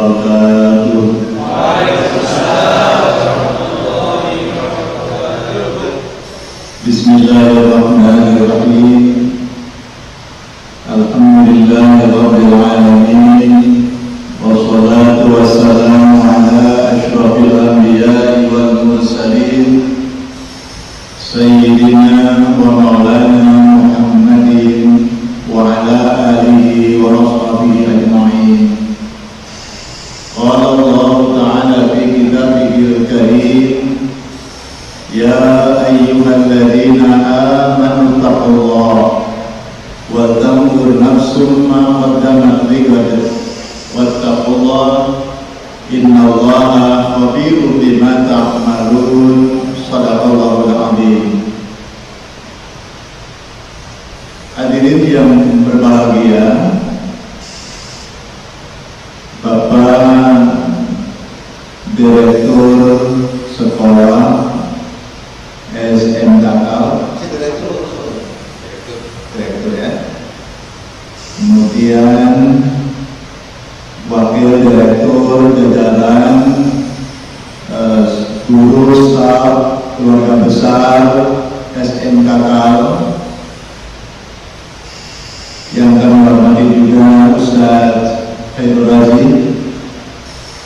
wabarakatuh. Bismillahirrahmanirrahim. Alhamdulillahirabbil alamin. Wassalatu wassalamu ala asyrafil anbiya'i wal mursalin sayyidina wa maulana Muhammadin wa ala alihi wa ashabihi ajma'in. Qala Allah ta'ala fi kitabihil karim, ya ayyuhalladzina amanu taqullaha wa tanzur nafsum ma qaddamat lighad wattaqullaha innallaha khabirun bima ta'malun. Shadaqallahul azim. Hadirin yang berbahagia, Bapak Direktur Sekolah SMKK, Direktur ya. Kemudian Wakil Direktur, jajaran guru, staf, keluarga besar SMKK yang kami hormati juga Ustaz Khairul Razi,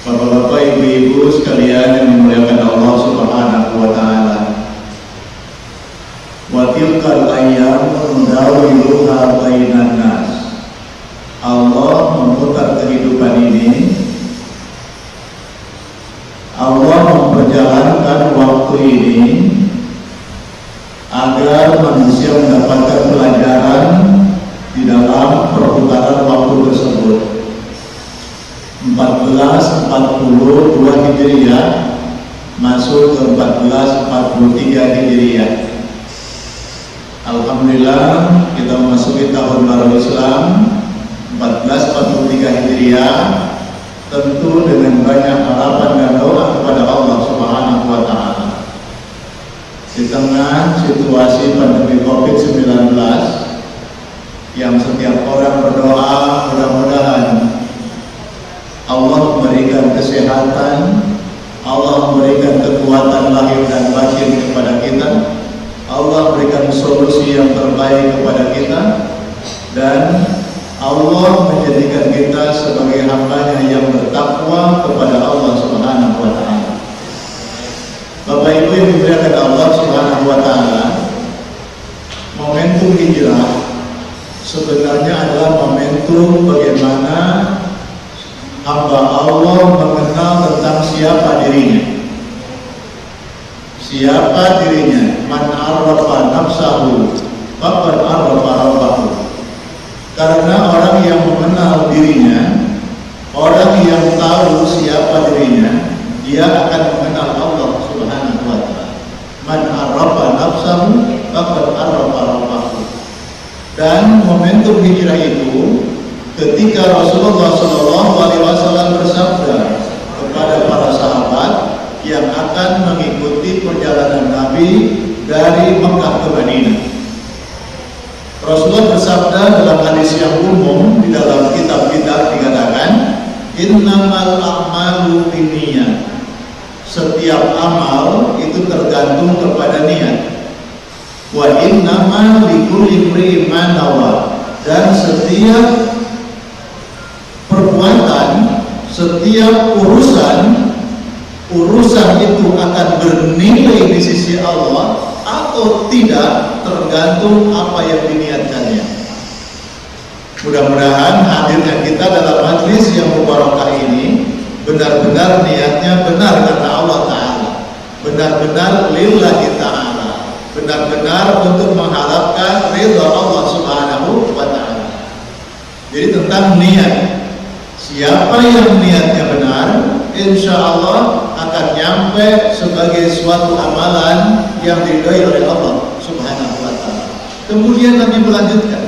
Bapak-bapak, ibu-ibu sekalian yang dimuliakan Allah Subhanahu wa taala. Wa tilkal ayyamu nudawiluha bainan nas. Allah memutar kehidupan ini, Allah memperjalankan waktu ini agar manusia mendapatkan pelajaran di dalam perputaran waktu tersebut. 1442 Hijriah masuk ke 1443 Hijriah. Alhamdulillah kita memasuki tahun baru Islam 1443 Hijriah, tentu dengan banyak harapan dan doa kepada Allah Subhanahu wa taala. Di tengah situasi pandemi Covid-19 yang setiap orang berdoa mudah-mudahan Allah memberikan kesehatan, Allah memberikan kekuatan lahir dan batin kepada kita, Allah memberikan solusi yang terbaik kepada kita, dan Allah menjadikan kita sebagai hamba-Nya yang bertakwa kepada Allah Subhanahu wa taala. Bapak Ibu yang dimuliakan Allah Subhanahu wa taala, momentum hijrah sebenarnya adalah momentum bagaimana hamba Allah mengenal tentang siapa dirinya. Siapa dirinya? Man arrafa nafsahu faqad arrafa rabbahu. Karena orang yang mengenal dirinya, orang yang tahu siapa dirinya, dia akan mengenal Allah Subhanahu wa taala. Man arrafa nafsahu faqad arrafa rabbahu. Dan momentum hijrah itu ketika Rasulullah SAW bersabda kepada para sahabat yang akan mengikuti perjalanan Nabi dari Mekah ke Madinah. Rasulullah bersabda dalam hadis yang umum di dalam kitab-kitab dikatakan, innamal a'malu binniyat. Setiap amal itu tergantung kepada niat. Wa innama likulli imri'in ma nawa. Dan setiap perbuatan, setiap urusan itu akan bernilai di sisi Allah atau tidak, tergantung apa yang diniatkannya. Mudah-mudahan hadirnya kita dalam majlis yang mubarakah ini benar-benar niatnya benar karena Allah Ta'ala, benar-benar lillahi ta'ala, benar-benar untuk mengharapkan ridha Allah Subhanahu wa ta'ala. Jadi tentang niat, siapa yang niatnya benar, insya Allah akan nyampe sebagai suatu amalan yang diridhai oleh Allah Subhanahu wa ta'ala. Kemudian Nabi melanjutkan,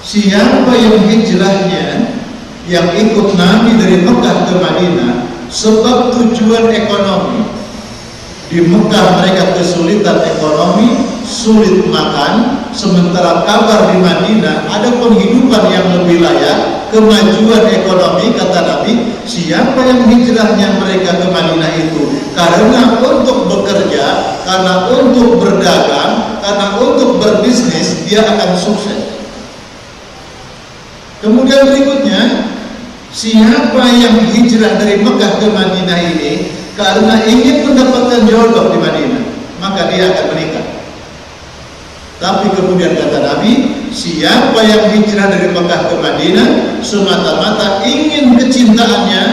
siapa yang hijrahnya, yang ikut Nabi dari Mekah ke Madinah sebab tujuan ekonomi. Di Mekah mereka kesulitan ekonomi, sulit makan, sementara kabar di Madinah ada penghidupan yang lebih layak, kemajuan ekonomi. Kata Nabi, siapa yang hijrahnya mereka ke Madinah itu karena untuk bekerja, karena untuk berdagang, karena untuk berbisnis, dia akan sukses. Kemudian berikutnya, siapa yang hijrah dari Mekah ke Madinah ini karena ingin mendapatkan jodoh di Madinah, maka dia akan menikah. Tapi kemudian kata Nabi, siapa yang hijrah dari Mekah ke Madinah semata-mata ingin kecintaannya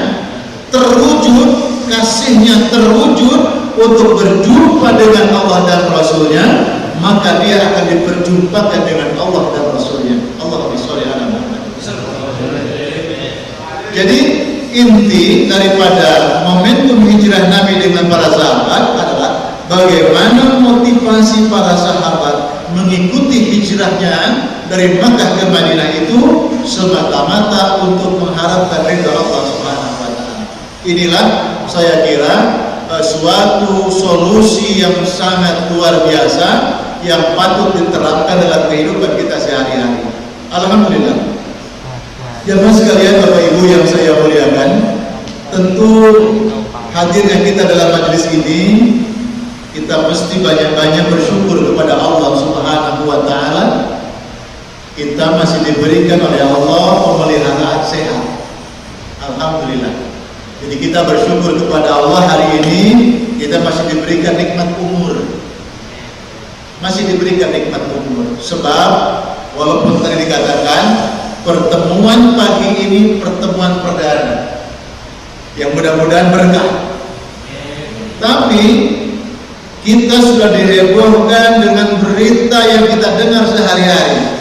terwujud, kasihnya terwujud untuk berjumpa dengan Allah dan Rasulnya, maka dia akan diperjumpakan dengan Allah dan Rasulnya. Allahumma sholli ala Muhammad. Jadi inti daripada momentum hijrah Nabi dengan para sahabat adalah bagaimana motivasi para sahabat mengikuti hijrahnya dari Makkah ke Madinah itu semata-mata untuk mengharapkan ridha Allah Subhanahu wa taala. Inilah saya kira suatu solusi yang sangat luar biasa yang patut diterapkan dalam kehidupan kita sehari-hari. Alhamdulillah. Jamaah sekalian, Bapak Ibu yang saya muliakan, tentu hadirnya kita dalam majelis ini, kita mesti banyak-banyak bersyukur kepada Allah Subhanahu wa taala. Kita masih diberikan oleh Allah pemeliharaan sehat. Alhamdulillah. Jadi kita bersyukur kepada Allah hari ini kita masih diberikan nikmat umur. Masih diberikan nikmat umur. Sebab walaupun tadi dikatakan pertemuan pagi ini pertemuan perdana yang mudah-mudahan berkah. Tapi kita sudah dihebohkan dengan berita yang kita dengar sehari-hari.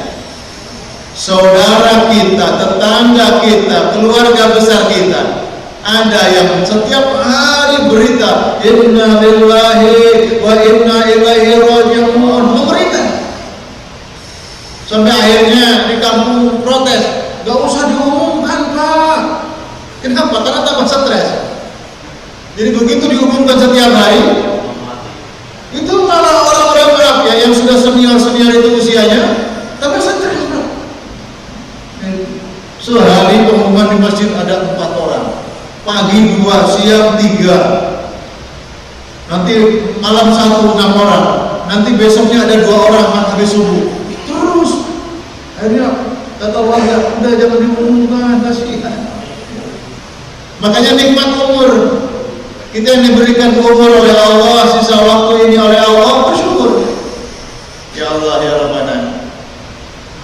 Saudara kita, tetangga kita, keluarga besar kita, ada yang setiap hari berita inna lillahi wa inna ilaihi raji'un, berita. Sampai akhirnya di kampung protes, gak usah diumumkan Pak. Kenapa? Karena tambah stres. Jadi begitu diumumkan setiap hari, itu malah orang-orang ya yang sudah senior-senior itu usianya, tapi stres Pak. Sehari pengumuman di masjid ada 4 orang, pagi 2, siang 3, nanti malam 1 6 orang, nanti besoknya ada 2 orang habis subuh. Terus akhirnya kata warga, udah jangan diumumkan, kasihan. Makanya nikmat umur, kita yang diberikan umur oleh Allah, sisa waktu ini oleh Allah, bersyukur. Ya Allah ya Rabbana,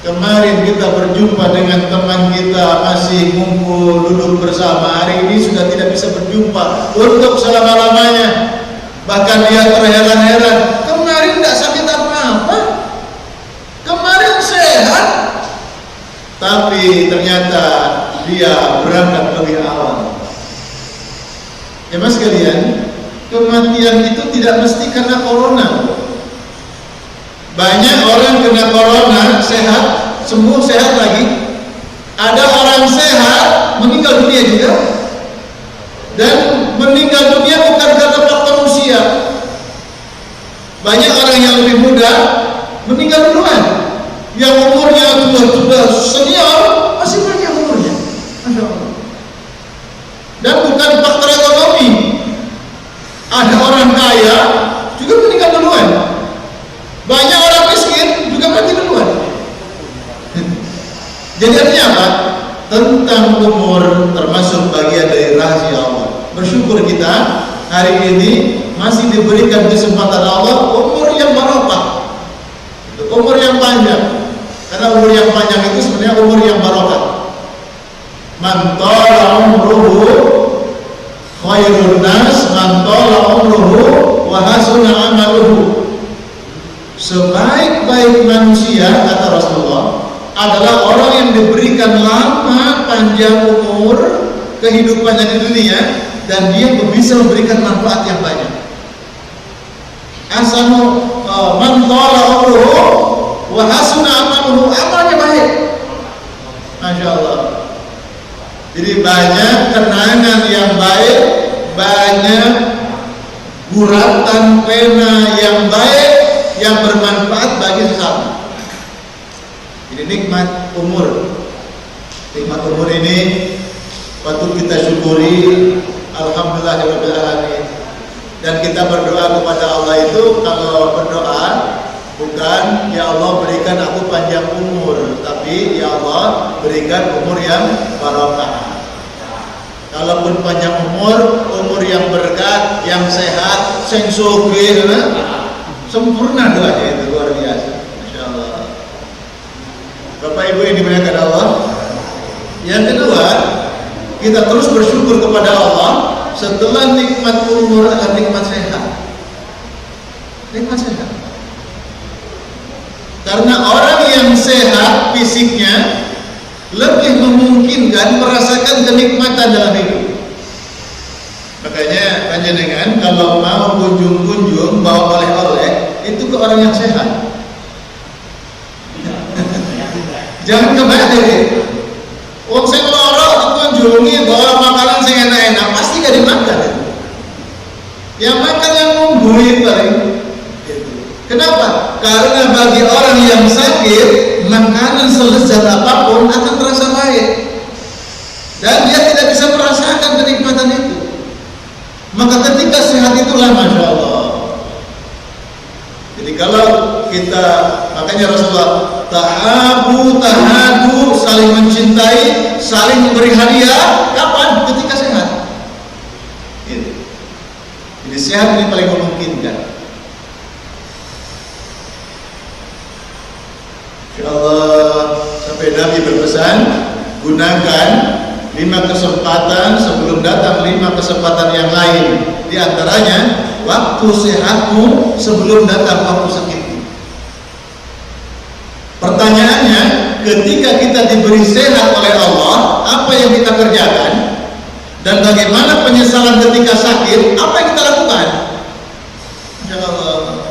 kemarin kita berjumpa dengan teman kita, masih ngumpul duduk bersama. Hari ini sudah tidak bisa berjumpa untuk selama-lamanya. Bahkan dia terheran-heran, kemarin tidak sakit apa-apa, kemarin sehat, tapi ternyata dia berangkat lebih awal. Ya mas sekalian, kematian itu tidak mesti karena corona. Banyak orang kena corona sehat, sembuh sehat lagi. Ada orang sehat meninggal dunia juga. Dan meninggal dunia bukan karena faktor usia. Banyak orang yang lebih muda meninggal duluan. Yang umurnya sudah senior masih banyak umurnya. Masya Allah. Dan bukan faktor ekonomi. Ada orang kaya juga meninggal duluan. Banyak orang miskin juga mati duluan. Jadi artinya apa? Tentang umur termasuk bagian dari rahasia Allah. Bersyukur kita hari ini masih diberikan kesempatan Allah umur yang barokah, umur yang panjang. Karena umur yang panjang itu sebenarnya umur yang barokah. Man tala umruhu khairun nas, man tala umruhu wa hasuna amaluhu. Sebaik-baik manusia, kata Rasulullah, adalah orang yang diberikan lama panjang umur kehidupannya di dunia dan dia bisa memberikan manfaat yang banyak. Asanu man tala umruhu wa hasuna amaluhu, amalnya baik. Masya Allah. Jadi banyak kenangan yang baik, banyak guratan pena yang baik yang bermanfaat bagi sesama. Jadi nikmat umur. Nikmat umur ini patut kita syukuri. Alhamdulillahirabbil alamin. Dan kita berdoa kepada Allah itu, kalau berdoa bukan ya Allah berikan aku panjang umur, tapi ya Allah berikan umur yang barokah. Kalaupun panjang umur yang berkah, yang sehat, sing sugih, sempurna doanya itu, luar biasa. Masyaallah. Bapak Ibu yang dimuliakan Allah. Yang kedua, kita terus bersyukur kepada Allah. Setelah nikmat umur adalah nikmat sehat. Nikmat sehat. Karena orang yang sehat fisiknya lebih memungkinkan merasakan kenikmatan dalam hidup. Makanya panjenengan kalau mau kunjung-kunjung bawa oleh-oleh itu ke orang yang sehat. Jangan kebalik. Wong sing lara dikunjungi bawa makanan sing enak-enak pasti gak dimakan. Yang makan yang nungguin paling. Kenapa? Karena bagi orang yang sakit, makanan selezat apapun akan terasa baik, dan dia tidak bisa merasakan kenikmatan itu. Maka ketika sehat itulah Masya Allah. Jadi kalau kita, makanya Rasulullah tahadu, saling mencintai, saling memberi hadiah. Kapan? Ketika sehat. Jadi sehat ini paling memungkinkan. Insyaallah, sampai Nabi berpesan, gunakan 5 kesempatan sebelum datang 5 kesempatan yang lain. Di antaranya waktu sehatmu sebelum datang waktu sakitmu. Pertanyaannya, ketika kita diberi sehat oleh Allah, apa yang kita kerjakan? Dan bagaimana penyesalan ketika sakit? Apa yang kita lakukan? Insyaallah,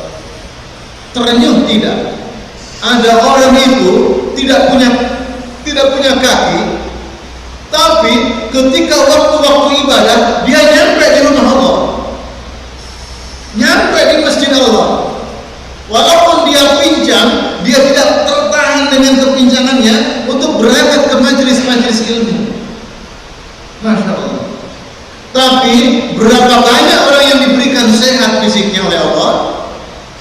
terenyuh tidak. Ada orang itu tidak punya kaki, tapi ketika waktu-waktu ibadah dia nyampe di rumah Allah, nyampe di masjid Allah. Walaupun dia pincang, dia tidak tertahan dengan kepincangannya untuk berangkat ke majelis-majelis ilmu. Masya Allah. Tapi berapa banyak orang yang diberikan sehat fisiknya oleh Allah,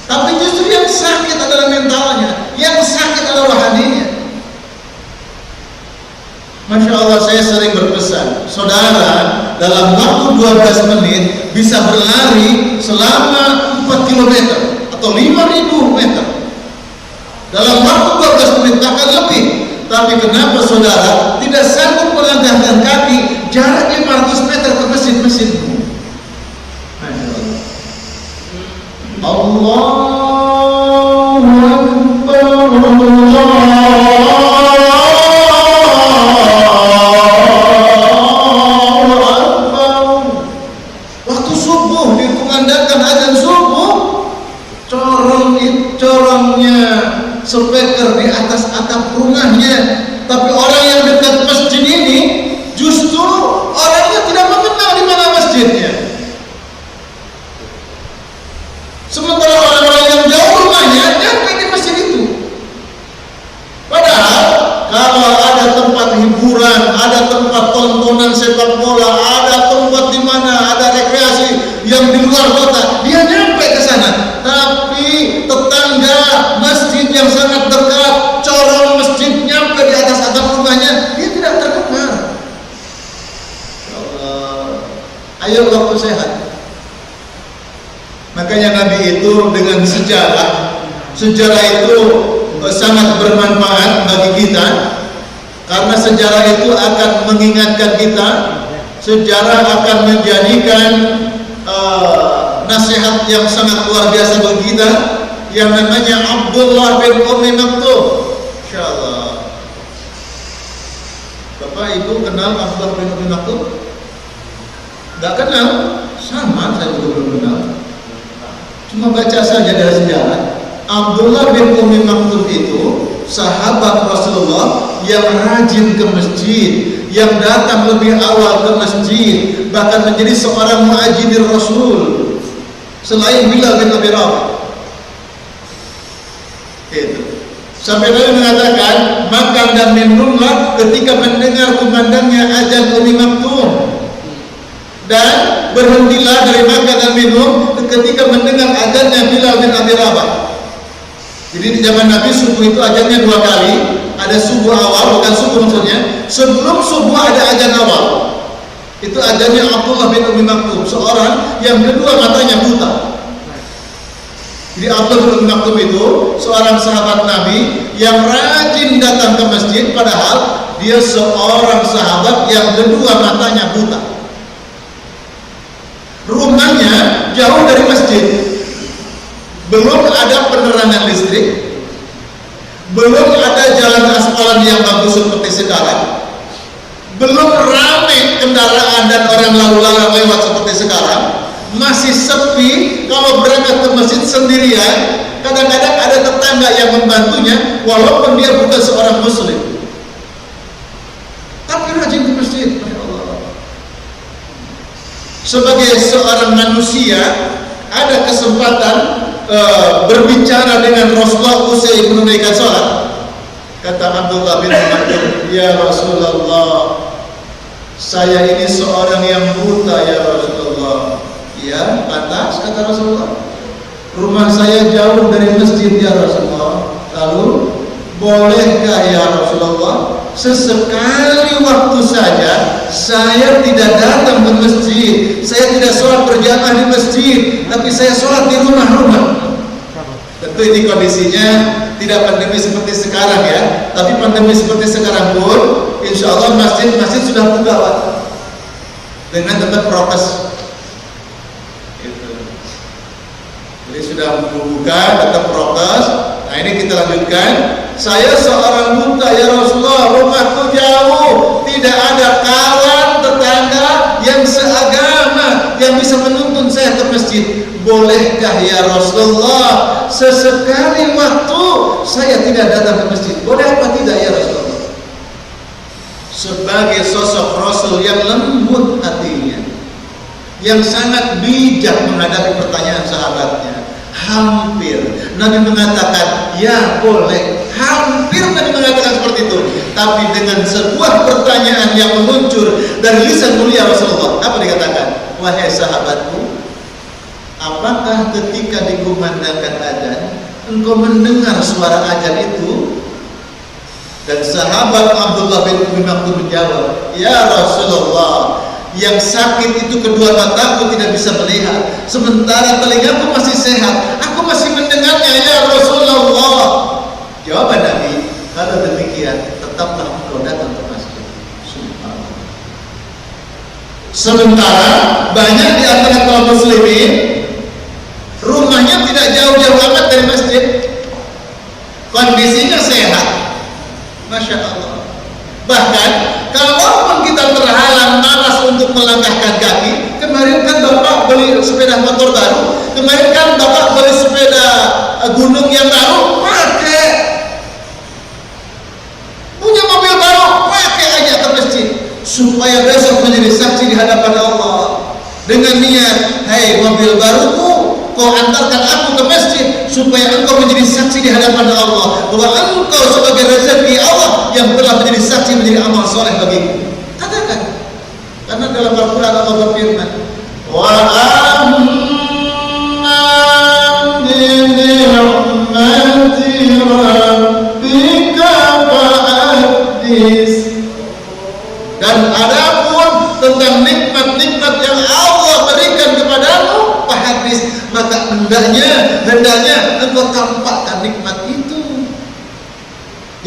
tapi justru yang sakit adalah mentalnya, yang sakit adalah rohaninya. Masya Allah, saya sering berpesan, saudara dalam waktu 12 menit bisa berlari selama 4 km atau 5.000 meter dalam waktu 12 menit, bahkan lebih. Tapi kenapa saudara tidak sanggup melangkahkan kaki jarak 500 meter ke masjid-masjidmu? Allahu Akbar, Allahu Akbar. Waktu subuh dikumandangkan azan subuh, corongnya speaker di atas atap rumahnya. Tapi orang yang dekat masjid ini justru orangnya tidak mengenal di mana masjidnya. Sementara orang-orang yang jauh rumahnya nyampe di masjid itu. Padahal kalau ada tempat hiburan, ada tempat tontonan sepak bola, ada tempat di mana ada rekreasi yang di luar kota, dia nyampe ke sana. Tapi tetangga masjid yang sangat dekat, corong masjid nyampe di atas atap rumahnya, dia tidak terdengar. Ya Allah, ayo waktu sehat. Makanya Nabi itu dengan sejarah itu sangat bermanfaat bagi kita, karena sejarah itu akan mengingatkan kita, sejarah akan menjadikan nasihat yang sangat luar biasa bagi kita, yang namanya Abdullah bin Ummi Maktum. Insyaallah, Bapak Ibu kenal Abdullah bin Ummi Maktum? Enggak kenal? Sama, saya juga belum kenal. Cuma baca saja dari sejarah. Abdullah bin Ummi Maktum itu sahabat Rasulullah yang rajin ke masjid, yang datang lebih awal ke masjid, bahkan menjadi seorang muadzin Rasul selain Bilal bin Abi Rabah. Itu Sampai Nabi mengatakan, makan dan minumlah ketika mendengar kumandangnya azan Ummi Maktum, dan berhentilah dari makan dan minum ketika mendengar azannya Bilal bin Abi Rabah. Jadi di zaman Nabi subuh itu azannya 2 kali. Ada subuh awal, bukan subuh maksudnya. Sebelum subuh ada azan awal. Itu azannya Abdullah bin Ummi Maktum, seorang yang kedua matanya buta. Jadi Abdullah bin Ummi Maktum itu seorang sahabat Nabi yang rajin datang ke masjid, padahal dia seorang sahabat yang kedua matanya buta. Rumahnya jauh dari masjid, belum ada penerangan listrik, belum ada jalan aspalan yang bagus seperti sekarang, belum ramai kendaraan dan orang lalu lalang lewat seperti sekarang, masih sepi. Kalau berangkat ke masjid sendirian, kadang-kadang ada tetangga yang membantunya walaupun dia bukan seorang muslim, tapi rajin ke masjid. Sebagai seorang manusia ada kesempatan berbicara dengan Rasulullah usai menunaikan sholat. Kata Abdullah bin Maktum, ya Rasulullah, saya ini seorang yang buta ya Rasulullah. Ya, pantas, kata Rasulullah. Rumah saya jauh dari masjid ya Rasulullah. Lalu, bolehkah ya Rasulullah, sesekali waktu saja saya tidak datang ke masjid, saya tidak sholat berjamaah di masjid, tapi saya sholat di rumah-rumah. Tentu ini kondisinya tidak pandemi seperti sekarang ya, tapi pandemi seperti sekarang pun insya Allah masjid-masjid sudah buka Pak, dengan tempat prokes gitu. Jadi sudah buka tetap prokes. Nah ini kita lanjutkan. Saya seorang buta ya Rasulullah, rumahku jauh, tidak ada kawan tetangga yang seagama yang bisa menuntun saya ke masjid. Bolehkah ya Rasulullah, sesekali waktu saya tidak datang ke masjid? Boleh apa tidak ya Rasulullah? Sebagai sosok Rasul yang lembut hatinya, yang sangat bijak menghadapi pertanyaan sahabatnya, hampir Nabi mengatakan ya boleh. Hampir Nabi mengatakan seperti itu, tapi dengan sebuah pertanyaan yang meluncur dari lisan mulia Rasulullah. Apa dikatakan? Wahai sahabatku, apakah ketika dikumandangkan azan engkau mendengar suara azan itu? Dan sahabat Abdullah bin Ummi Maktum menjawab, ya Rasulullah, yang sakit itu kedua mataku tidak bisa melihat, sementara telingaku masih sehat, aku masih mendengarnya ya Rasulullah. Jawaban Nabi, kalau demikian tetaplah engkau datang ke masjid. Subhanallah. Sementara banyak di antara kaum muslimin rumahnya tidak jauh-jauh amat dari masjid, kondisinya sehat, masya Allah. Bahkan kalaupun kita terhalang malas untuk melangkahkan kaki, kemarin kan Bapak beli sepeda motor baru, kemarin kan Bapak beli sepeda gunung yang baru, pakai. Punya mobil baru, pakai aja ke masjid, supaya besok menjadi saksi di hadapan Allah. Dengan niat, hei mobil baruku, kau antarkan aku ke masjid, supaya engkau menjadi saksi di hadapan Allah bahwa engkau sebagai rezeki Allah yang telah menjadi saksi, menjadi amal soleh bagiku. Katakan, karena dalam Al-Quran Allah berfirman, wa amma bi ni'mati rabbika fa'addis. Dan adapun tentang nikmat-nikmat yang Allah berikan kepadamu, fahadis, maka hendaknya engkau tampakkan nikmat itu.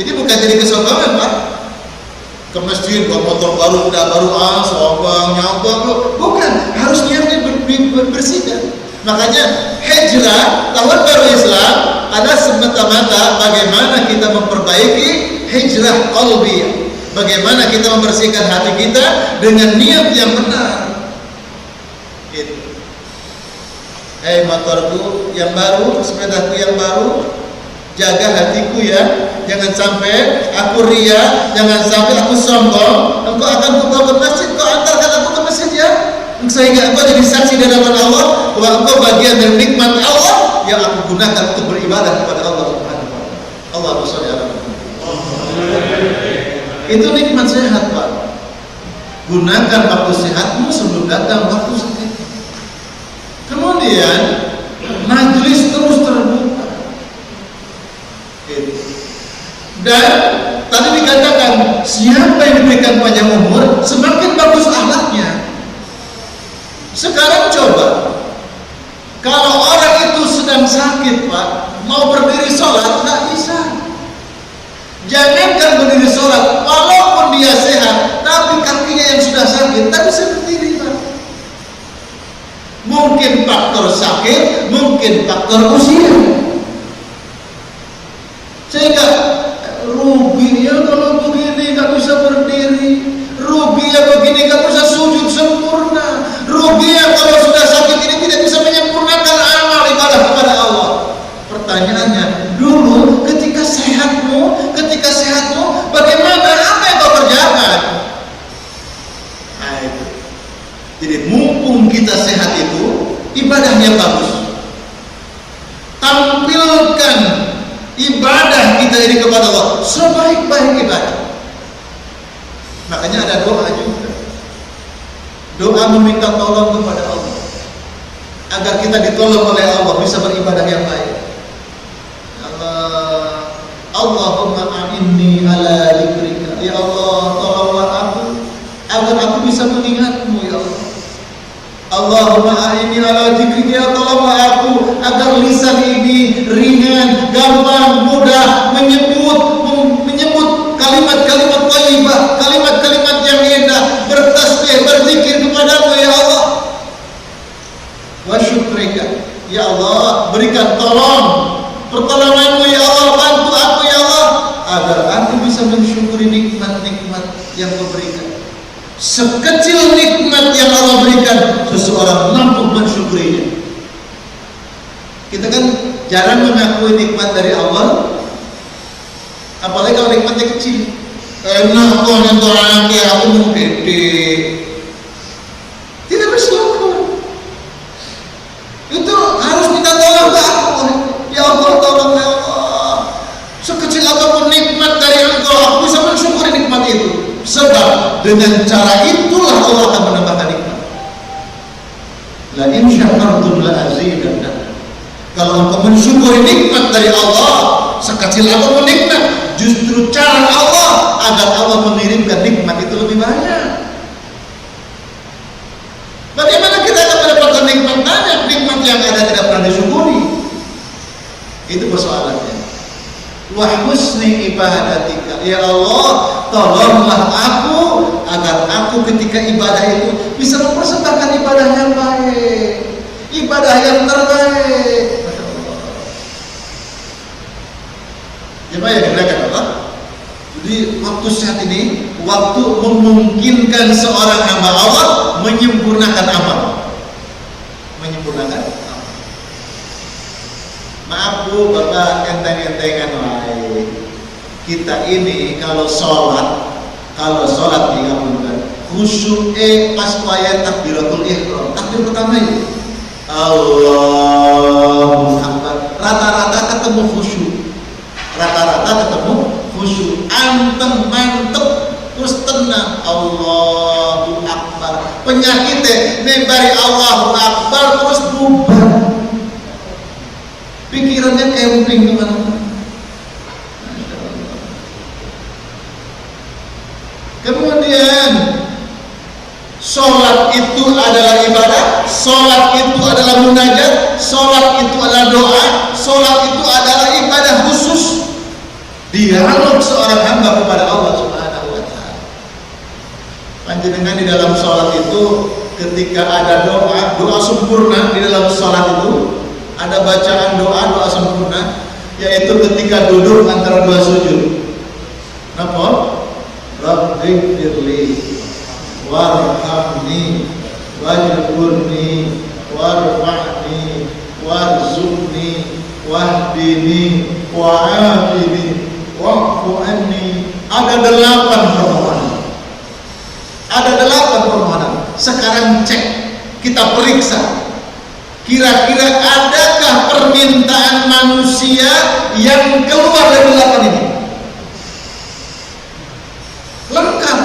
Jadi bukan jadi kesombongan Pak, ke masjid bawa motor baru, tidak baru, sombong, nyombong, bukan, harus niatnya bersihkan. Makanya hijrah tahun baru Islam ada semata-mata bagaimana kita memperbaiki hijrah qalbiyah, bagaimana kita membersihkan hati kita dengan niat yang benar. Gitu. Hei motorku yang baru, sepedaku yang baru, jaga hatiku ya, jangan sampai aku ria, jangan sampai aku sombong. Engkau akan kubawa ke masjid, kau antarkan aku ke masjid ya, sehingga engkau jadi saksi di hadapan Allah bahwa engkau bagian dari nikmat Allah yang aku gunakan untuk beribadah kepada Allah Subhanahu wa Ta'ala. Allahumma sholli ala Muhammad. Itu nikmat sehat, Pak. Gunakan waktu sehatmu sebelum datang waktu sakit. Kemudian majelis terus terbuka. Dan tadi dikatakan siapa yang diberikan panjang umur semakin bagus akhlaknya. Sekarang coba, kalau orang itu sedang sakit, Pak, mau berdiri sholat nggak bisa. Jangankan berdiri sholat, walaupun dia sehat, tapi kakinya yang sudah sakit, tak bisa berdiri, Pak. Mungkin faktor sakit, mungkin faktor usia. Sehingga rugi ya kalau begini nggak bisa berdiri, rugi ya begini nggak bisa sujud sempurna, rugi ya kalau sudah sakit ini tidak bisa menyempurnakan amal ibadah kepada Allah. Pertanyaannya, dulu ketika sehatmu, bagaimana, apa yang kau kerjakan? Nah, itu. Jadi mumpung kita sehat itu, ibadahnya bagus. Tampilkan ibadah kita ini kepada Allah sebaik-baik ibadah. Makanya ada doa juga. Doa meminta tolong kepada Allah agar kita ditolong oleh Allah bisa beribadah yang baik. Allahumma a'inni ala dzikrika. Ya Allah, tolonglah aku agar aku bisa mengingatmu, ya Allah. Allahumma a'inni ala dzikrika. Ya tolonglah aku agar lisan ini ringan, gampang, mudah menyebut kalimat-kalimat thayyibah, kalimat-kalimat yang indah, bertasbih, berzikir kepadamu, ya Allah. Wa syukrika. Ya Allah, berikan pertolonganmu, ya Allah, bantu aku, ya Allah, agar aku bisa mensyukuri nikmat-nikmat yang kau berikan. Sekecil nikmat yang Allah berikan, seseorang mampu mensyukurinya. Kita kan jarang mengakui nikmat dari Allah, apalagi kalau nikmatnya kecil. Enak kok nyentuh anaknya, aku mau gede. Tidak bersyukur. Itu harus minta tolong ke aku. Ya Allah, tolong ya Allah. Sekecil apapun nikmat dari Engkau, aku bisa mensyukuri nikmat itu. Sebab dengan cara itulah Allah akan menambahkan nikmat. La in syakartum la azidannakum. Kalau engkau mensyukuri nikmat dari Allah, sekecil apapun nikmat, justru cara Allah agar Allah mengirimkan nikmat itu lebih banyak. Bagaimana kita akan mendapatkan nikmat banyak, nikmat yang ada tidak pernah disyukuri? Itu persoalannya. Wa husni ibadatika. Ya Allah, tolonglah aku agar aku ketika ibadah itu bisa mempersembahkan ibadah yang baik, ibadah yang terbaik. Masya Allah. Jemaah yang dimuliakan Allah. Jadi waktu saat ini, waktu memungkinkan seorang hamba Allah menyempurnakan amal. Maaf Bu, Bapak enteng-entengan lain. Kita ini kalau sholat nih kamu khusyuk pas wayat takbiratul ihram. Takbir pertama itu Allahu Akbar. Rata-rata ketemu khusyuk. Anteng mantep terus tenang. Allahu Akbar. Penyakitnya nebari Allahu Akbar terus bubar. Pikirannya camping kemana-mana. Kemudian sholat itu adalah ibadah, sholat itu adalah munajat, sholat itu adalah doa, sholat itu adalah ibadah khusus, dialog seorang hamba kepada Allah Subhanahu wa Ta'ala. Panjenengan di dalam sholat itu ketika ada doa sempurna di dalam sholat itu. Ada bacaan doa sempurna, yaitu ketika duduk antara dua sujud. Napa? Rabbighfirli warhamni wajburni warfa'ni warzuqni wahdini wa'afini wa'fu anni. Ada 8 permohonan. Sekarang cek, kita periksa. Kira-kira adakah permintaan manusia yang keluar dari 8 ini? Lengkap,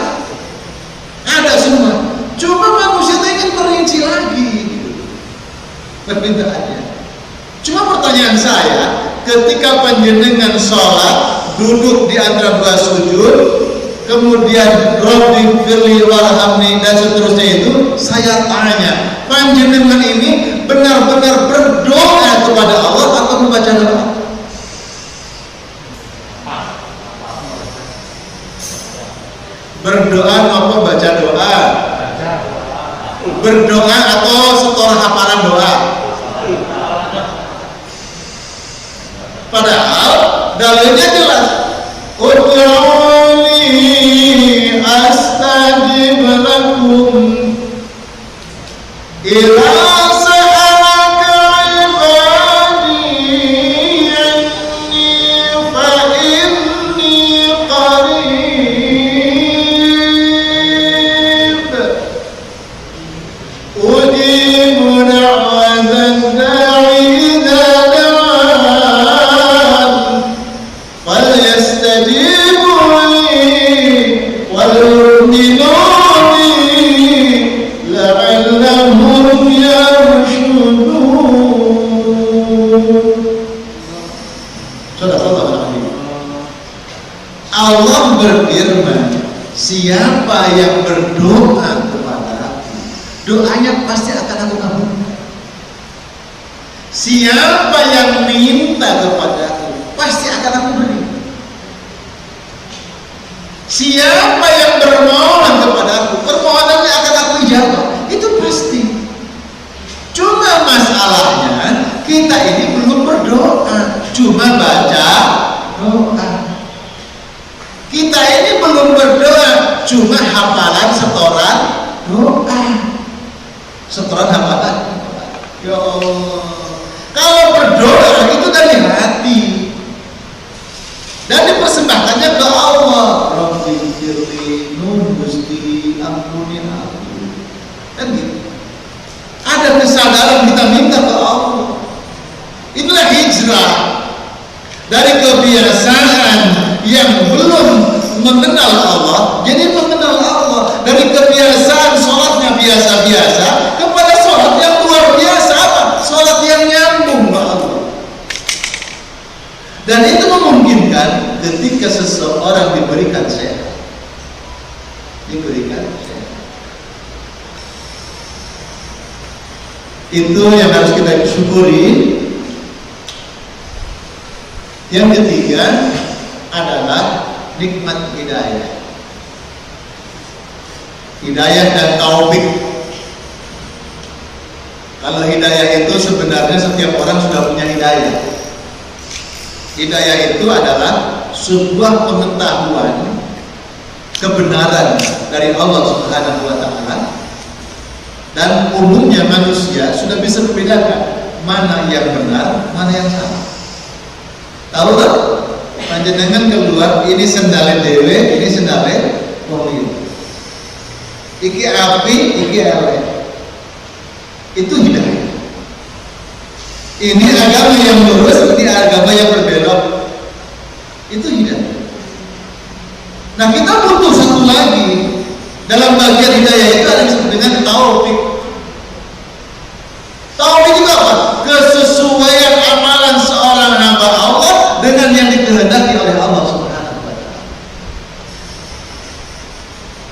ada semua. Cuma manusia itu ingin merinci lagi permintaannya. Cuma pertanyaan saya, ketika panjenengan sholat duduk di antara 2 sujud, kemudian Rabbi firli warhamni dan seterusnya, itu saya tanya, panjenengan ini benar-benar berdoa kepada Allah atau membaca doa? Berdoa apa baca doa? Berdoa atau setor hafalan doa? Padahal dalilnya jelas, ud'uni astajib lakum ila sa'alaka ibadi anni fa inni qarib ujibu da'watan da'i idza da'an falyastajibu li wal yu'minu bi la'allahum yarshudun. Allah berfirman, siapa yang berdoa kepada aku, doanya pasti akan aku kabulkan. Siapa yang minta kepada aku, pasti akan aku beri. Siapa yang bermohon kepada aku, permohonannya akan aku ijabah. Itu pasti. Cuma masalahnya kita ini belum berdoa, cuma baca doa. Kita ini belum berdoa, cuma hafalan setoran doa, setoran hafalan. Ya Allah, kalau berdoa itu dari hati dan dipersembahkannya ke Allah. Rabbi firli, nun Gusti ampuni aku, kan gitu. Ada kesadaran kita minta ke Allah. Itulah hijrah dari kebiasaan yang belum mengenal Allah jadi mengenal Allah, dari kebiasaan sholatnya biasa-biasa kepada sholat yang luar biasa. Apa? Sholat yang nyambung ke Allah. Dan itu memungkinkan ketika seseorang diberikan sehat, itu yang harus kita syukuri. Yang ketiga adalah nikmat hidayah. Hidayah dan taufik. Kalau hidayah itu sebenarnya setiap orang sudah punya hidayah. Hidayah itu adalah sebuah pengetahuan kebenaran dari Allah Subhanahu wa taala, dan umumnya manusia sudah bisa membedakan mana yang benar, mana yang salah. Tahu tak? Panjenengan keluar, ini sendale dewe, ini sendale wong. Iki api, iki elek. Itu hidayah. Ini agama yang lurus, ini agama yang berbelok. Itu hidayah. Nah, kita butuh satu lagi. Dalam bagian hidayah itu ada disebut dengan taufik. Taufik itu apa? Kesesuaian amalan seorang hamba Allah dengan yang dikehendaki oleh Allah Subhanahu wa taala.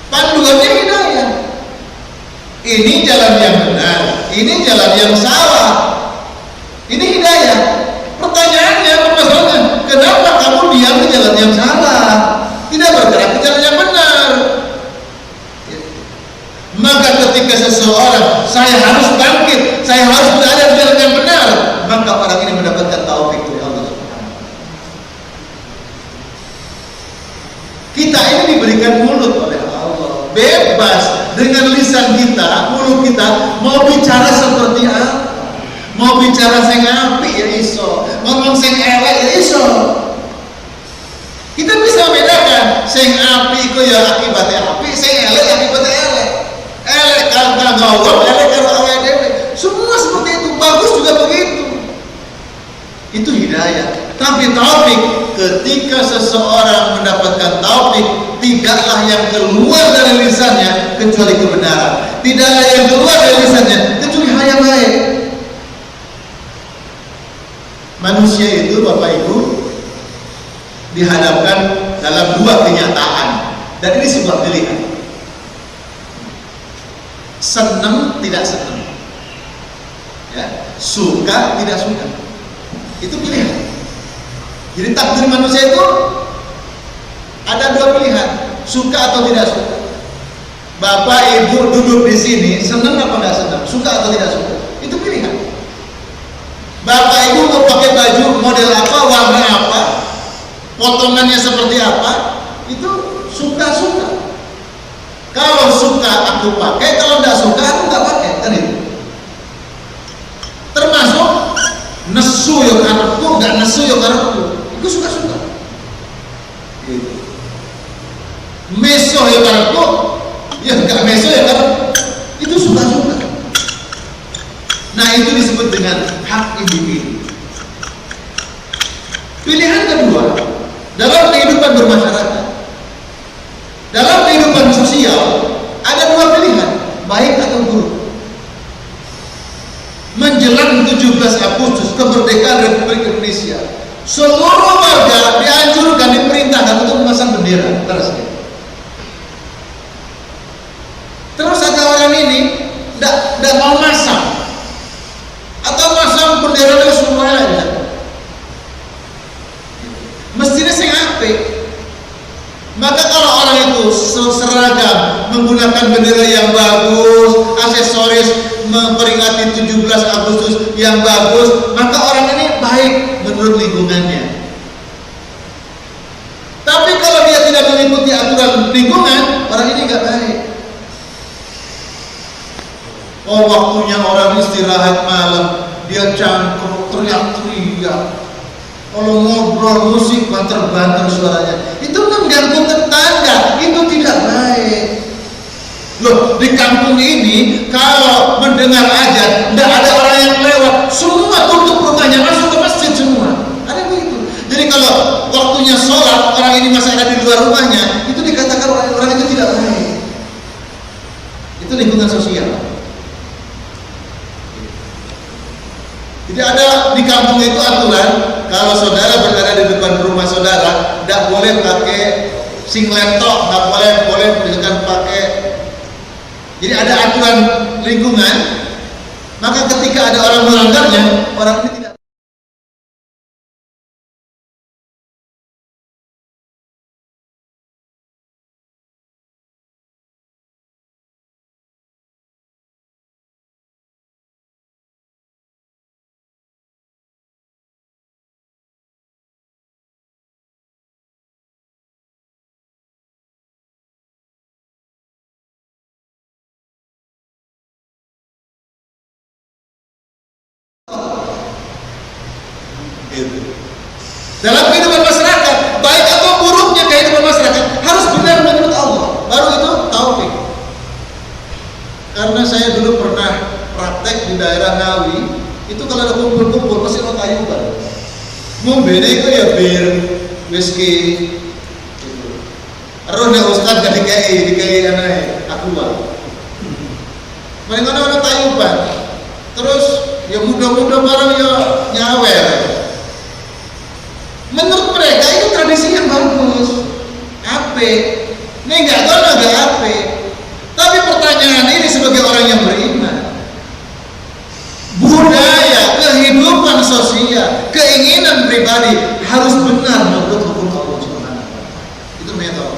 Panduannya hidayah. Ini jalan yang benar, ini jalan yang salah. Ini hidayah. Pertanyaannya, permasalahannya, kenapa kamu diam di jalan yang salah? Tidak bergerak ke jalan yang benar. Maka ketika seseorang, saya harus bangkit, saya harus berada di jalan yang benar, maka orang ini mendapatkan taufik dari Allah Subhanahu. Kita ini diberikan mulut oleh Allah, bebas dengan lisan kita, mulut kita mau bicara seperti apa, mau bicara sing apik ya iso, ngomong sing elek ya iso. Kita bisa bedakan sing apik iku ya akibatnya apik, sing elek akibatnya elek. Elek kalau ngawur, elek kalau awake dhewe. Semua seperti itu, bagus hidayah. Tapi taufik, ketika seseorang mendapatkan taufik, tidaklah yang keluar dari lisannya kecuali kebenaran, tidaklah yang keluar dari lisannya kecuali hal yang baik. Manusia itu, Bapak Ibu, dihadapkan dalam dua kenyataan, dan ini sebuah pilihan. Senang tidak senang, ya, suka tidak suka, itu pilihan. Jadi takdir manusia itu ada dua pilihan, suka atau tidak suka. Bapak Ibu duduk di sini, senang apa tidak senang, suka atau tidak suka, itu pilihan. Bapak Ibu mau pakai baju model apa, warna apa, potongannya seperti apa, itu suka-suka. Kalau suka aku pakai, kalau tidak suka aku nggak pakai, kan itu. Termasuk nesu yo karepku, nggak nesu yo karepku, itu suka-suka. Gitu. Meso yo karepku, ya nggak meso yo karepku, itu suka-suka. Nah, itu disebut dengan hak individu. Pilihan kedua, dalam kehidupan bermasyarakat, dalam kehidupan sosial, ada dua pilihan, baik atau buruk. Menjelang 17 Agustus kemerdekaan Republik Indonesia, seluruh warga dianjurkan, diperintahkan untuk memasang bendera. Terus ada orang ini tidak mau masang, atau masang bendera itu semuanya. Mestinya sing apik. Maka kalau orang itu seragam, menggunakan bendera yang bagus, aksesoris memperingati 17 Agustus yang bagus, maka orang ini baik menurut lingkungannya. Tapi kalau dia tidak mengikuti aturan lingkungan, orang ini nggak baik. Oh, waktunya orang istirahat malam, dia cangkruk, teriak-teriak. Kalau ngobrol musik banter-banter suaranya, itu mengganggu tetangga, itu tidak baik. Loh, di kampung ini kalau mendengar azan, tidak ada orang yang lewat, semua tutup rumahnya, masuk ke masjid semua. Ada begitu. Jadi kalau waktunya sholat, orang ini masih ada di luar rumahnya, itu dikatakan orang itu tidak baik. Itu lingkungan sosial. Jadi ada di kampung itu aturan, kalau saudara berada di depan rumah saudara, tidak boleh pakai singlet tok, tidak boleh misalkan pakai. Jadi ada aturan lingkungan, maka ketika ada orang melanggarnya, orang ini tidak. Dalam kehidupan masyarakat, baik atau buruknya kehidupan masyarakat, harus benar menurut Allah. Baru itu taufik. Karena saya dulu pernah praktek di daerah Ngawi, itu kalau ada kumpul-kumpul pasti orang tayuban. Mumbene itu ya bir, whisky. Rohnya ustad gak dikai aneh, aku lah. Mereka orang tayuban. Terus ya muda-muda barang ya nyawer. Menurut mereka itu tradisi yang bagus, apik. Ini enggak tahu enggak apik. Tapi pertanyaan ini sebagai orang yang beriman, budaya, kehidupan sosial, keinginan pribadi harus benar menurut hukum Allah Subhanahu wa taala. Itu metode.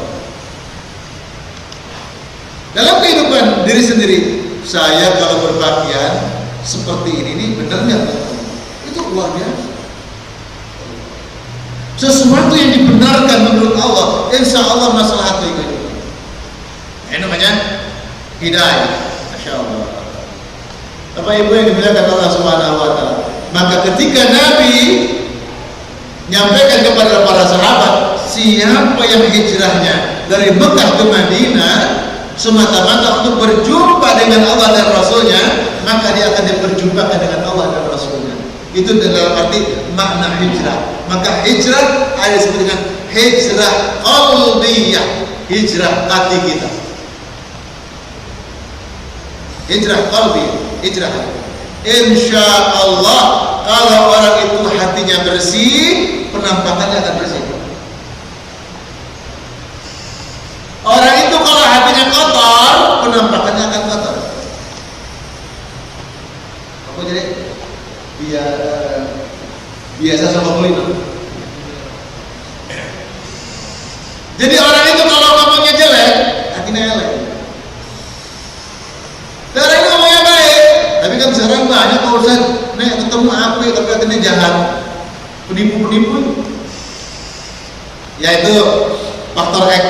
Dalam kehidupan diri sendiri, saya kalau berpakaian seperti ini benar enggak? Itu luar biasa. Sesuatu yang dibenarkan menurut Allah, insya Allah masalah itu. Ini namanya hidayah. Masya Allah. Bapak Ibu yang dimuliakan Allah Subhanahu wa taala. Maka ketika Nabi menyampaikan kepada para sahabat, siapa yang hijrahnya dari Mekah ke Madinah semata-mata untuk berjumpa dengan Allah dan Rasulnya, maka dia akan diperjumpakan dengan Allah dan Rasulnya. Itu dalam arti makna hijrah. Maka hijrah ada disebut dengan hijrah qalbiyah, hijrah hati kita. Hijrah qalbi, hijrah hati. Insya Allah kalau orang itu hatinya bersih, penampakannya akan bersih. Orang itu kalau hatinya kotor, penampakannya akan kotor. Aku jadi biasa sama kuliner. Jadi orang itu kalau ngomongnya jelek, hatinya elek. Dan orang itu ngomongnya baik, tapi kan sekarang banyak kalau saya ketemu apa tapi hatinya jahat, penipu-penipu. Yaitu faktor X.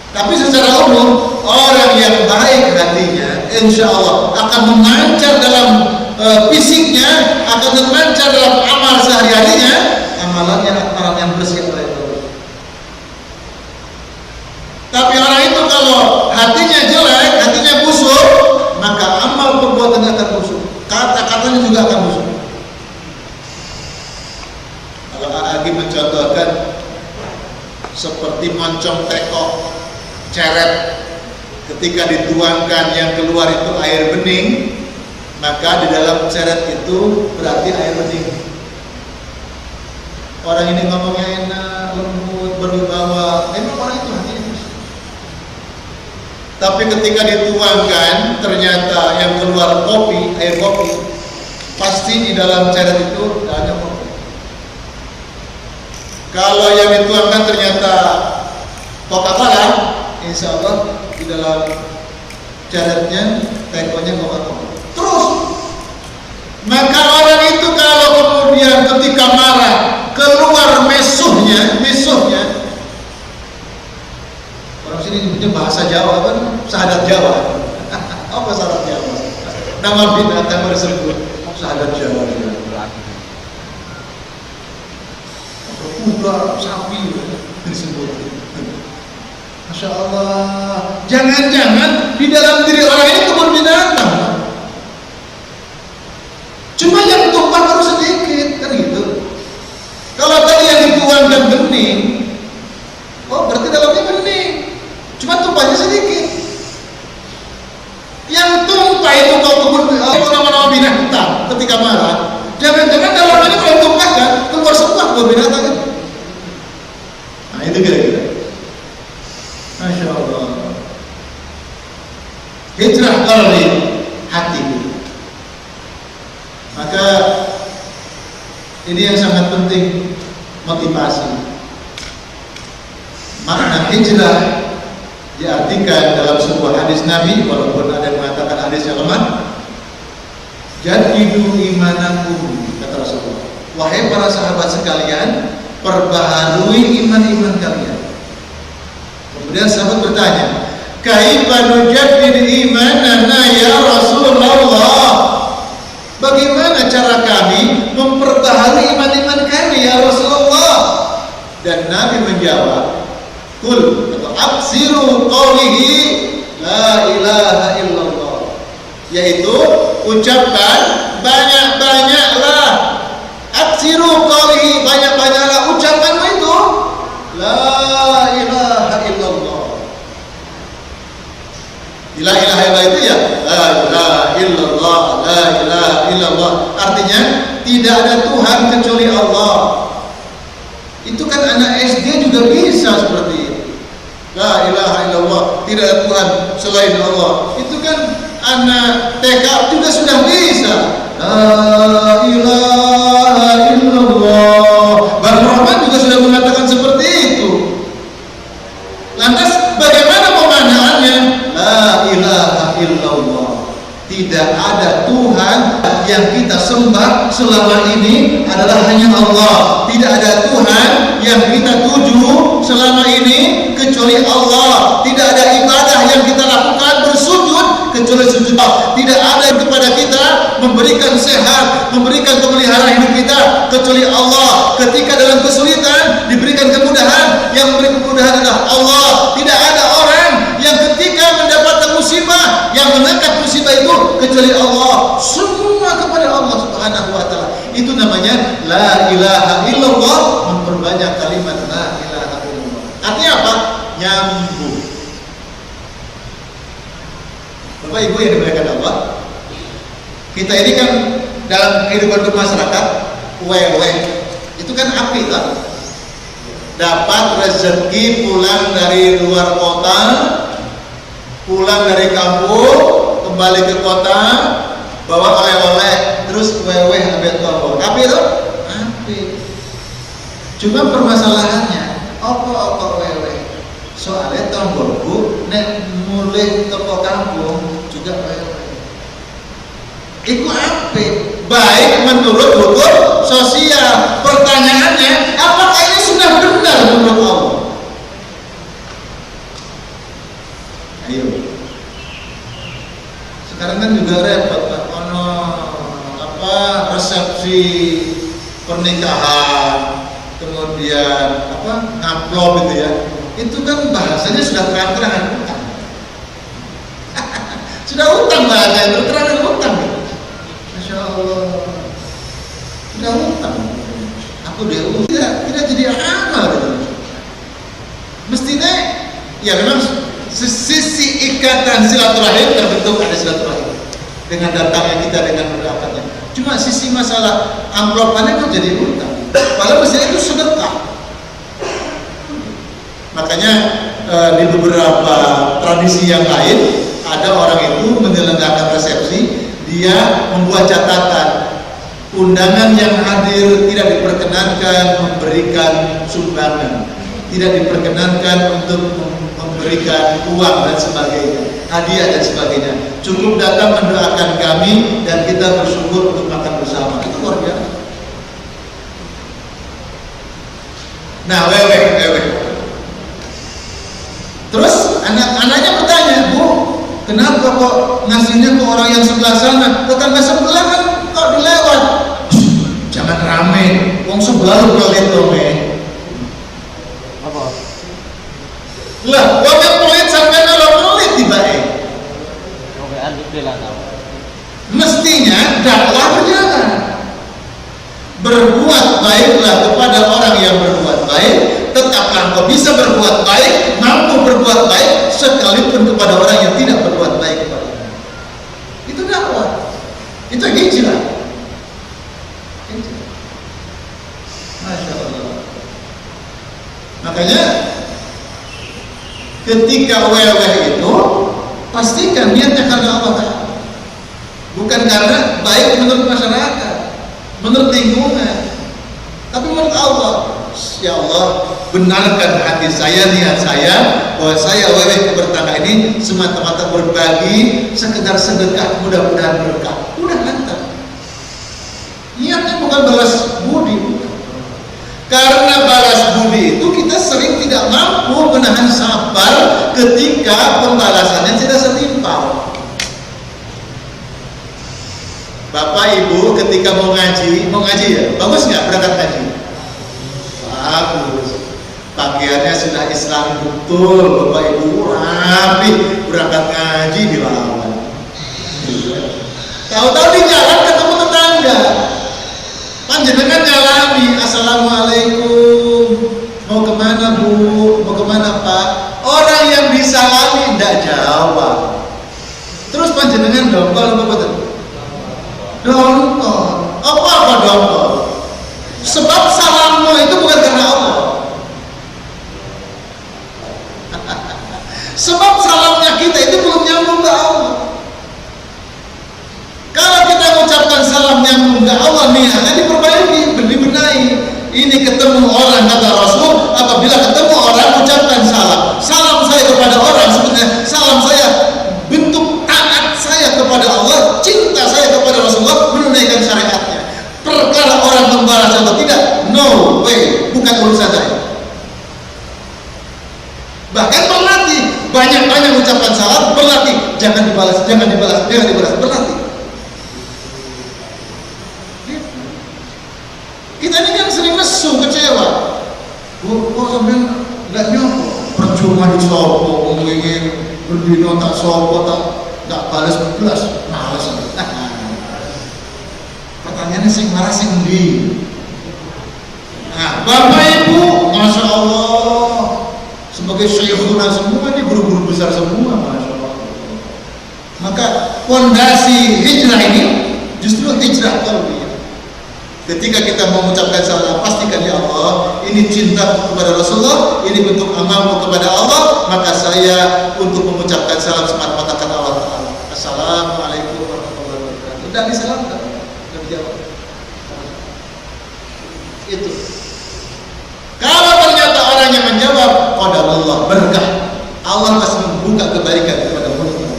Tapi secara umum orang yang baik hatinya, insya Allah akan memancar dalam fisiknya, akan memancar dalam amal sehari-harinya, amalannya yang bersih oleh Allah. Tapi orang itu kalau hatinya jelek, hatinya busuk, maka amal perbuatannya akan busuk, kata-katanya juga akan busuk. Kalau Agi mencontohkan seperti moncong teko ceret, ketika dituangkan yang keluar itu air bening, maka di dalam ceret itu berarti air bening. Orang ini ngomongnya enak, lembut, berwibawa, memang orang itu hatinya. Tapi ketika dituangkan ternyata yang keluar kopi, air kopi, pasti di dalam ceret itu tidak ada kopi. Kalau yang dituangkan ternyata Coca-Cola, insya Allah di dalam ceretnya tekonya Coca-Cola. Terus, maka orang itu kalau kemudian ketika marah keluar mesuhnya, orang sini nyebutnya bahasa Jawa kan, sahadat Jawa. Apa sahadat Jawa? Nama binatang tersebut sahadat Jawa. Kuda, sapi disebut. Masya Allah. Jangan-jangan di dalam diri orang ini kebun binatang. Cuma yang tumpah baru sedikit, kan gitu. Kalau tadi yang dituangkan bening, oh berarti dalamnya bening. Cuma tumpahnya sedikit. Yang tumpah itu kalau kebun nama-nama binatang ketika marah, jangan-jangan dalamnya kalau tumpahkan keluar semua kebun binatang itu. Nah itu kira-kira. Masya Allah. Hijrah qalbi, hati. Maka ini yang sangat penting, motivasi. Makna hijrah diartikan dalam sebuah hadis Nabi, walaupun ada yang mengatakan hadis yang lemah. Jadidu imanakum, kata Rasulullah. Wahai para sahabat sekalian, perbaharui iman-iman kalian. Kemudian sahabat bertanya, kaifa nujaddid imanana ya Rasulullah? Bagaimana cara kami memperbaharui iman-iman kami ya Rasulullah? Dan Nabi menjawab, Qul atau aksiru qawlihi la ilaha illallah, yaitu ucapkan banyak-banyaklah, aksiru qawlihi, banyak-banyaklah ucapanmu itu la ilaha illallah. La ilaha illallah itu ya la ilaha illallah, la ilaha illallah, artinya tidak ada Tuhan kecuali Allah. Itu kan anak SD juga bisa seperti itu. La ilaha illallah, tidak ada Tuhan selain Allah. Itu kan anak TK juga sudah bisa. La ilaha illallah. Bang Rahman juga sudah mengatakan seperti itu. Lantas bagaimana pemaknaannya? La ilaha illallah. Tidak ada Tuhan yang kita sembah selama ini adalah hanya Allah. Tidak ada Tuhan yang kita tuju selama ini kecuali Allah. Tidak ada ibadah yang kita lakukan bersujud kecuali sujud Allah. Tidak ada yang kepada kita memberikan sehat, memberikan pemeliharaan hidup kita kecuali Allah. Ketika dalam kesulitan diberikan kemudahan, yang memberi kemudahan adalah Allah. Tidak ada orang yang ketika mendapatkan musibah yang mengangkat musibah itu kecuali Allah. Semua kepada Allah Subhanahu wa taala. Itu namanya la ilaha illallah, memperbanyak kalimat la ilaha illallah. Artinya apa? Nyambung. Bapak Ibu yang dimuliakan Allah, kita ini kan dalam kehidupan bermasyarakat, wewe itu kan api lah. Dapat rezeki pulang dari luar kota, pulang dari kampung, kembali ke kota, bawa oleh-oleh, terus wewe ambil tombol. Api itu? Api. Cuma permasalahannya, apa wewe? Soalnya tombolku nek mulai toko kampung juga wewe. Iku api. Baik menurut hukum sosial. Pertanyaannya, apakah ini sudah benar menurut Allah? Ayo. Sekarang kan juga repot, Pak. Ono resepsi pernikahan, kemudian ngamplop itu ya. Itu kan bahasanya sudah terang-terangan utang. Sudah utang bahasa itu, terangan utang. Masya Allah. Sudah utang. Aku tidak jadi amal gitu. Mestinya ya memang sisi ikatan silaturahim terbentuk, ada silaturahim dengan datangnya kita, dengan berdapatnya. Cuma sisi masalah amplopannya kok jadi utang. Padahal mestinya itu sedekah. Makanya di beberapa tradisi yang lain ada orang itu menyelenggarakan resepsi, dia membuat catatan undangan yang hadir tidak diperkenankan memberikan sumbangan, tidak diperkenankan untuk memberikan uang dan sebagainya, hadiah dan sebagainya. Cukup datang mendoakan kami dan kita bersyukur untuk makan bersama. Itu luar biasa. Nah, wewe. Terus anak-anaknya bertanya, Bu, kenapa kok ngasihnya ke orang yang sebelah sana? Tetangga sebelah kan kok dilewat. Jangan rame, wong sebelah lu pelit dong, apa? Lah, wong yang pelit sampai nolong pelit tiba-tiba. Mestinya dakwah berjalan. Berbuat baiklah kepada orang yang berbuat baik. Tetaplah engkau bisa berbuat baik, mampu berbuat baik sekalipun kepada orang yang tidak berbuat baik kepada. Itu dakwah. Itu hijrah. Masya Allah. Makanya ketika weweh itu pastikan niatnya karena Allah Ta'ala, bukan karena baik menurut masyarakat, menurut lingkungan, tapi menurut Allah. Ya Allah, benarkan hati saya, niat saya, bahwa saya weweh bertangga ini semata-mata berbagi, sekedar sedekah, mudah-mudahan berkah. Udah mantap. Niatnya bukan balas budi, bukan. Karena balas budi itu kita sering tidak mampu menahan sabar ketika pembalasannya tidak setimpal. Bapak Ibu ketika mau ngaji ya, bagus nggak berangkat ngaji? Bagus. Pakaiannya sudah Islam betul, Bapak Ibu rapi, berangkat ngaji dilawan. Tahu-tahu di jalan ketemu tetangga, panjenengan nyalami, Assalamualaikum, mau kemana Bu, mau kemana Pak? Orang yang disalami tidak jawab. Terus panjenengan dongkol apa betul? Dongkol. Apa dongkol? Sebab salammu itu bukan karena Allah. Sebab salamnya kita itu belum nyambung ke Allah. Kalau kita mengucapkan salam nyambung ke Allah, niatnya diperbaiki, dibenahi. Ini ketemu orang, kata Rasul, apabila ketemu orang ucapkan salam. Salam saya kepada orang sebenarnya salam saya bentuk taat saya kepada Allah, cinta saya kepada Rasulullah, menunaikan syariatnya. Perkara orang membalas atau tidak, no way, bukan urusan saya. Bahkan berlatih, banyak-banyak ucapan salam, berlatih, jangan dibalas, berlatih. Kita ini kan sering nesu, kecewa. Kok sampai nggak nyokok, percuma disopo, ingin berdino tak sopo, tak balas, males. Pertanyaan pertanyaannya sing marah sing ndi? Nah, Bapak Ibu, Masya Allah, sebagai syekhuna semua, ini guru-guru besar semua, Masya Allah. Maka fondasi hijrah ini justru hijrah qalbiyah. Ketika kita mengucapkan salam, pastikan ya Allah, ini cinta kepada Rasulullah, ini bentuk amalmu kepada Allah, maka saya untuk mengucapkan salam semata-mata kata Allah Ta'ala. Assalamualaikum warahmatullahi wabarakatuh. Udah disalamkan, udah dijawab. Itu. Kalau ternyata orang yang menjawab, qadarullah, berkah, Allah masih membuka kebaikan kepada mulut.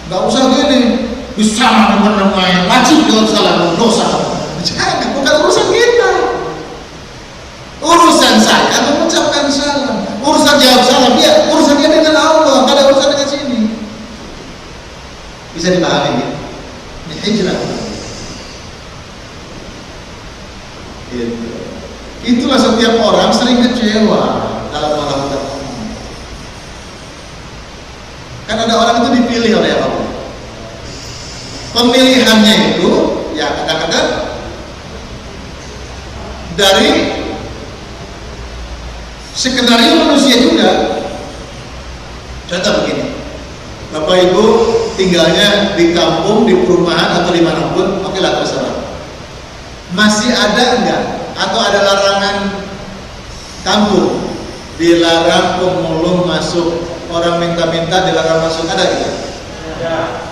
Gak usah gini, bisa menemui wajib jawab salam, dosa. Jangan, bukan urusan kita. Urusan saya mengucapkan salam, urusan jawab salam, ya urusannya dengan Allah, gak ada urusan dengan sini. Bisa dipahami ya? Ini hijrah. Gitu. Itulah setiap orang sering kecewa dalam melakukan. Kan ada orang itu dipilih oleh Allah. Pemilihannya itu ya kadang-kadang dari skenario manusia juga. Contoh begini, Bapak Ibu tinggalnya di kampung, di perumahan atau dimanapun, oke lah terserah. Masih ada enggak atau ada larangan kampung, dilarang pemulung masuk, orang minta-minta dilarang masuk, ada gitu? Ada.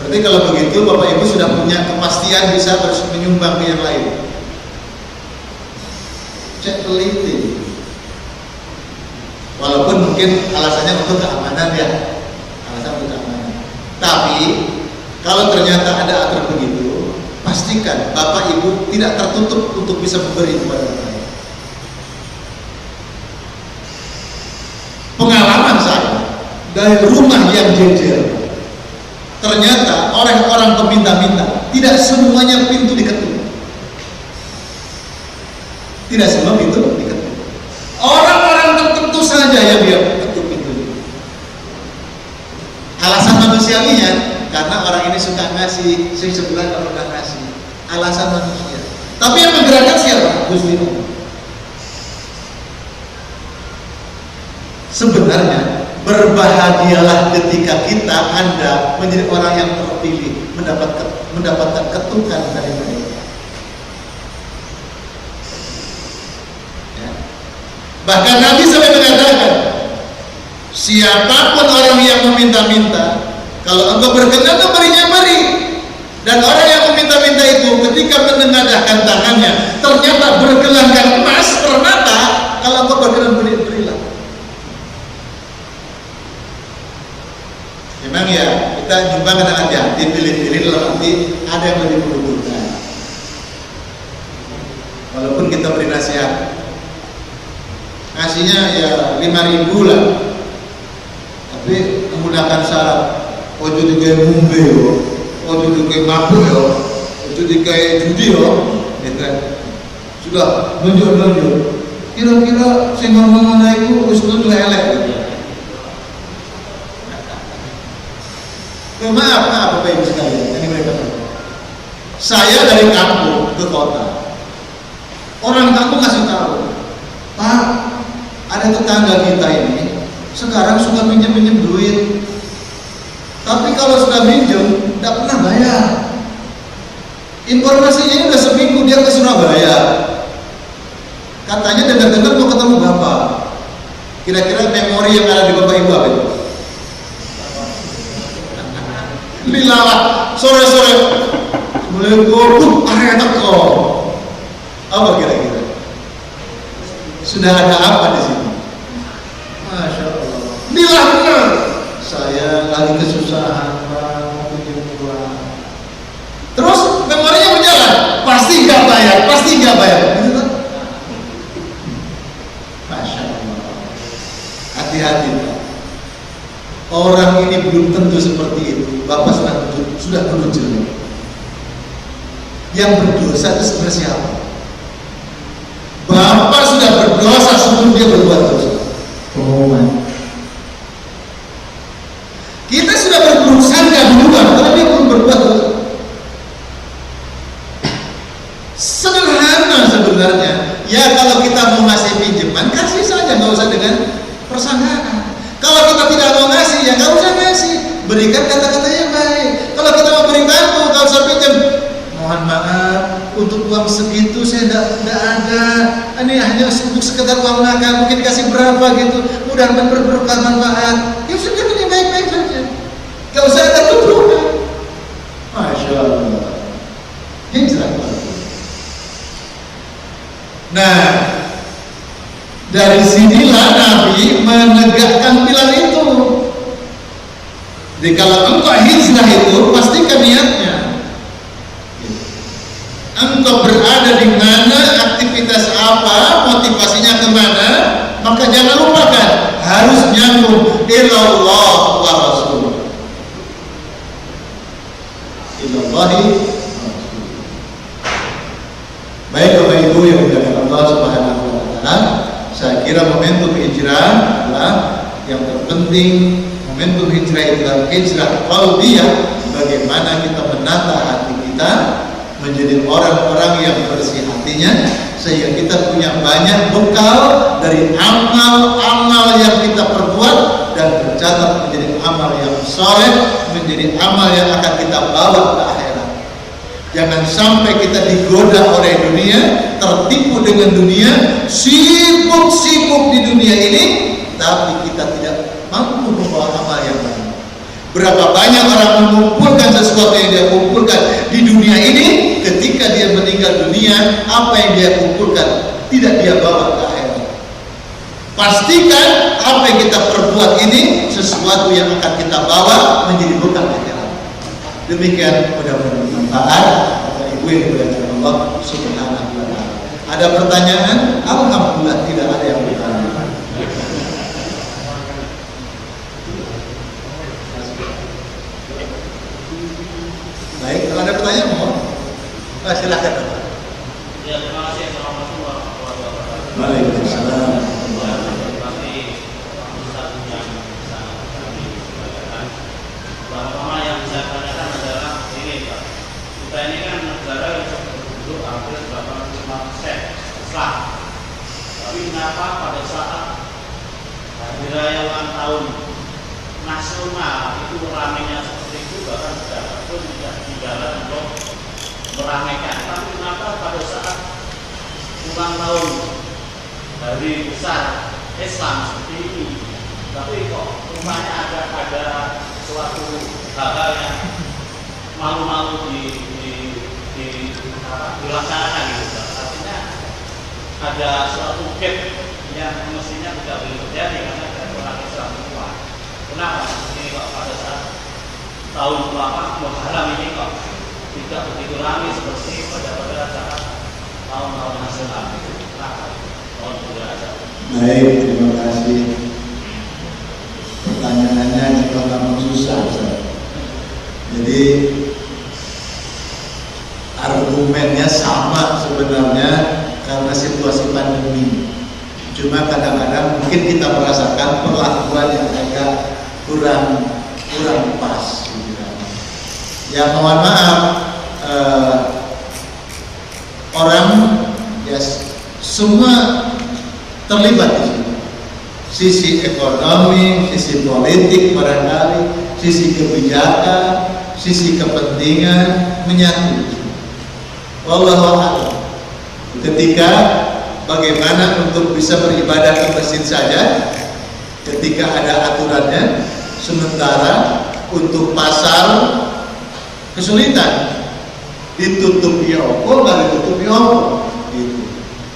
Berarti kalau begitu Bapak Ibu sudah punya kepastian bisa menyumbang ke yang lain. Cek teliti. Walaupun mungkin alasannya untuk keamanan ya, alasan untuk keamanan. Tapi kalau ternyata ada aturan begitu, pastikan Bapak Ibu tidak tertutup untuk bisa memberi kepada orang lain. Pengalaman saya dari rumah yang jejer, ternyata orang-orang peminta-minta tidak semuanya pintu diketuk. Tidak semua pintu diketuk. Orang-orang tertentu saja yang dia ketuk pintu. Alasan manusiawinya karena orang ini suka ngasih, sebulan kalau nggak ngasih. Alasan manusia. Tapi yang menggerakkan siapa? Gusti Allah. Sebenarnya berbahagialah ketika kita, Anda menjadi orang yang terpilih, mendapatkan ketukan dari mereka. Ya. Bahkan Nabi sampai mengatakan, siapapun orang yang meminta-minta, kalau engkau berkenan, engkau berinya beri. Dan orang yang meminta-minta itu ketika menengadahkan tangannya, ternyata bergelangkan emas permata, kalau engkau berkenan berilah. Memang ya, kita nyumbang dengan hati-hati, pilih-pilih dalam arti ada yang lebih membutuhkan. Walaupun kita beri nasihat, ngasihnya ya 5.000 lah, tapi menggunakan syarat, ojo dikai mumbe yo, ojo dikai mabuk yo, ojo dikai judi yo, gitu. Sudah nunjuk. Kira-kira sing ngomong itu wis tuh elek. Maaf Bapak Ibu sekalian, ini mereka tahu. Saya dari kampung ke kota. Orang kampung ngasih tahu, Pak, ada tetangga kita ini sekarang suka pinjam duit. Tapi kalau sudah pinjam, tidak pernah bayar. Informasinya udah seminggu dia ke Surabaya. Katanya dengar-dengar mau ketemu Bapak. Kira-kira memori yang ada di Bapak Ibu apa itu? Lilalah sore-sore mulai goblok area teko. Apa kira-kira? Sudah ada apa di sini? Masya Allah. Lilah benar. Saya lagi kesusahan, Pak, mau pinjam uang. Terus memorinya berjalan. Pasti nggak bayar. Gitu kan? Masya Allah. Hati-hati, Pak. Orang ini belum tentu seperti itu. Bapak sudah menuju. Yang berdosa itu sebenarnya siapa? Bapak sudah berdosa sebelum dia berbuat dosa. Kita sudah berburuk sangka duluan, karena dia belum berbuat sampaikan kata-katanya baik. Kalau kita mau beri bantu, kalau saya pinjam, mohon maaf, untuk uang segitu saya tidak ada. Ini hanya untuk sekedar uang makan, mungkin kasih berapa gitu. Mudah-mudahan berkah manfaat. Ya sudah, ini baik-baik saja. Gak usah ada tuduhan. Masya Allah. Hijrah. Nah, dari sinilah Nabi menegakkan pilar itu. Jadi kalau engkau hijrah itu, pastikan niatnya. Engkau berada di mana, aktivitas apa, motivasinya kemana, maka jangan lupakan harus nyambung ilallah wa rasul. Ilallahi wa rasul. Baik Bapak Ibu yang dimuliakan Allah Subhanahu wa taala, saya kira momentum hijrah adalah yang terpenting. Momentum hijrah itu adalah hijrah qalbiyah, bagaimana kita menata hati kita menjadi orang-orang yang bersih hatinya, sehingga kita punya banyak bekal dari amal-amal yang kita perbuat dan tercatat menjadi amal yang soleh, menjadi amal yang akan kita bawa ke akhirat. Jangan sampai kita digoda oleh dunia, tertipu dengan dunia, sibuk-sibuk di dunia ini, tapi kita tidak mampu membawa amal yang baik. Berapa banyak orang mengumpulkan sesuatu yang dia kumpulkan di dunia ini, ketika dia meninggal dunia, apa yang dia kumpulkan tidak dia bawa ke akhirat. Pastikan apa yang kita perbuat ini sesuatu yang akan kita bawa menjadi bekal akhirat. Demikian, mudah-mudahan bermanfaat. Bapak Ibu yang dimuliakan Allah Subhanahu wa taala. Ada pertanyaan? Alhamdulillah tidak ada yang bertanya. Baik, kalau ada pertanyaan mohon. Silakan Bapak. Ya, terima kasih. Assalamualaikum warahmatullahi wabarakatuh. Waalaikumsalam. Pertama yang saya tanyakan adalah ini Pak, kita ini kan negara yang penduduk hampir 85% Islam. Tapi kenapa pada saat hari raya ulang tahun nasional itu ramainya seperti itu, bahkan tidak pun tidak tinggalan untuk meramaikan. Tapi kenapa pada saat ulang tahun hari besar Islam seperti ini, tapi kok rumahnya ada suatu hal yang malu-malu dilaksanakan gitu. Artinya ada suatu gap yang mestinya tidak boleh terjadi karena ada orang Islam semua. Kenapa ini kok pada saat tahun Muharram ini kok tidak begitu ramai seperti pada saat tahun-tahun nasional itu? Kenapa? Mohon penjelasan. Baik, terima kasih. Pertanyaannya juga memang susah, Ustaz. Jadi argumennya sama sebenarnya karena situasi pandemi. Cuma kadang-kadang mungkin kita merasakan perlakuan yang agak kurang pas. Gitu kan. Ya mohon maaf, orang ya semua terlibat di sini. Sisi ekonomi, sisi politik barangkali, sisi kebijakan, sisi kepentingan menyatu. Wallahu a'lam. Ketika bagaimana untuk bisa beribadah ke masjid saja, ketika ada aturannya, sementara untuk pasar kesulitan, ditutup ya opo, nggak ditutup ya opo, gitu.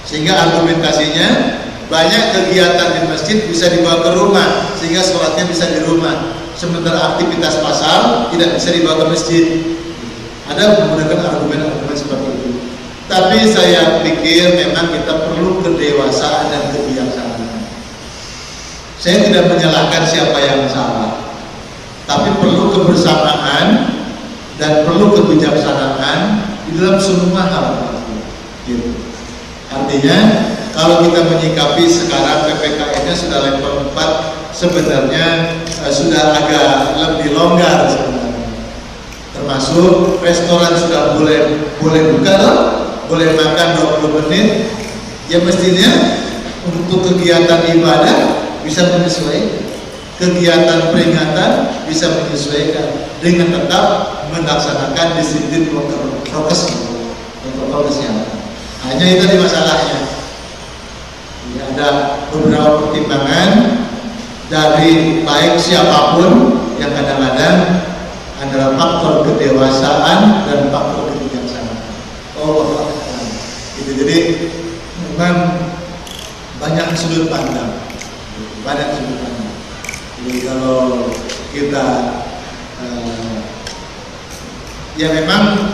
Sehingga argumentasinya banyak kegiatan di masjid bisa dibawa ke rumah, sehingga sholatnya bisa di rumah. Sementara aktivitas pasar tidak bisa dibawa ke masjid. Ada menggunakan argumen-argumen seperti itu. Tapi saya pikir memang kita perlu kedewasaan dan kebijaksanaan. Saya tidak menyalahkan siapa yang salah, tapi perlu kebersamaan dan perlu kebijaksanaan di dalam semua hal. Gitu. Artinya kalau kita menyikapi sekarang PPKM-nya sudah level 4, sebenarnya sudah agak lebih longgar sebenarnya. Termasuk restoran sudah boleh buka loh, boleh makan 20 menit. Ya mestinya untuk kegiatan ibadah bisa menyesuaikan. kegiatan peringatan bisa menyesuaikan dengan tetap melaksanakan disiplin prokes protokol kesehatan. Hanya itu di masalahnya. Ya, ada beberapa pertimbangan dari baik siapapun yang kadang-kadang adalah faktor kedewasaan dan faktor kebijaksanaan. Gitu. Jadi memang banyak sudut pandang. Jadi kalau kita ya memang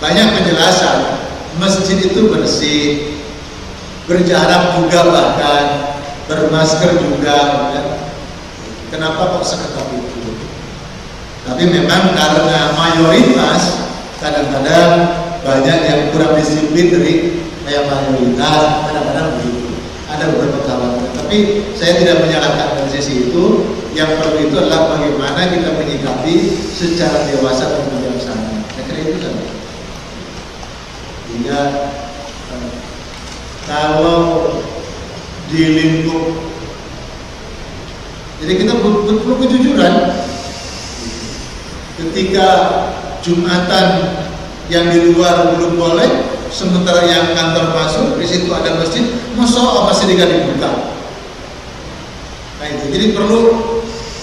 banyak penjelasan, masjid itu bersih, berjarak juga, bahkan bermasker juga, ya. Kenapa kok seketat itu? Tapi memang karena mayoritas kadang-kadang banyak yang kurang disiplin dari mayoritas, kadang-kadang begitu. Ada beberapa kawan, tapi saya tidak menyalahkan dari sisi itu. Yang perlu itu adalah bagaimana kita menyikapi secara dewasa dan bijaksana. Saya kira itu kan. Sehingga kalau di lingkup, jadi kita perlu kejujuran. Ketika Jumatan yang di luar belum boleh, sementara yang kantor masuk, di situ ada masjid, masih dibuka. Nah itu, jadi perlu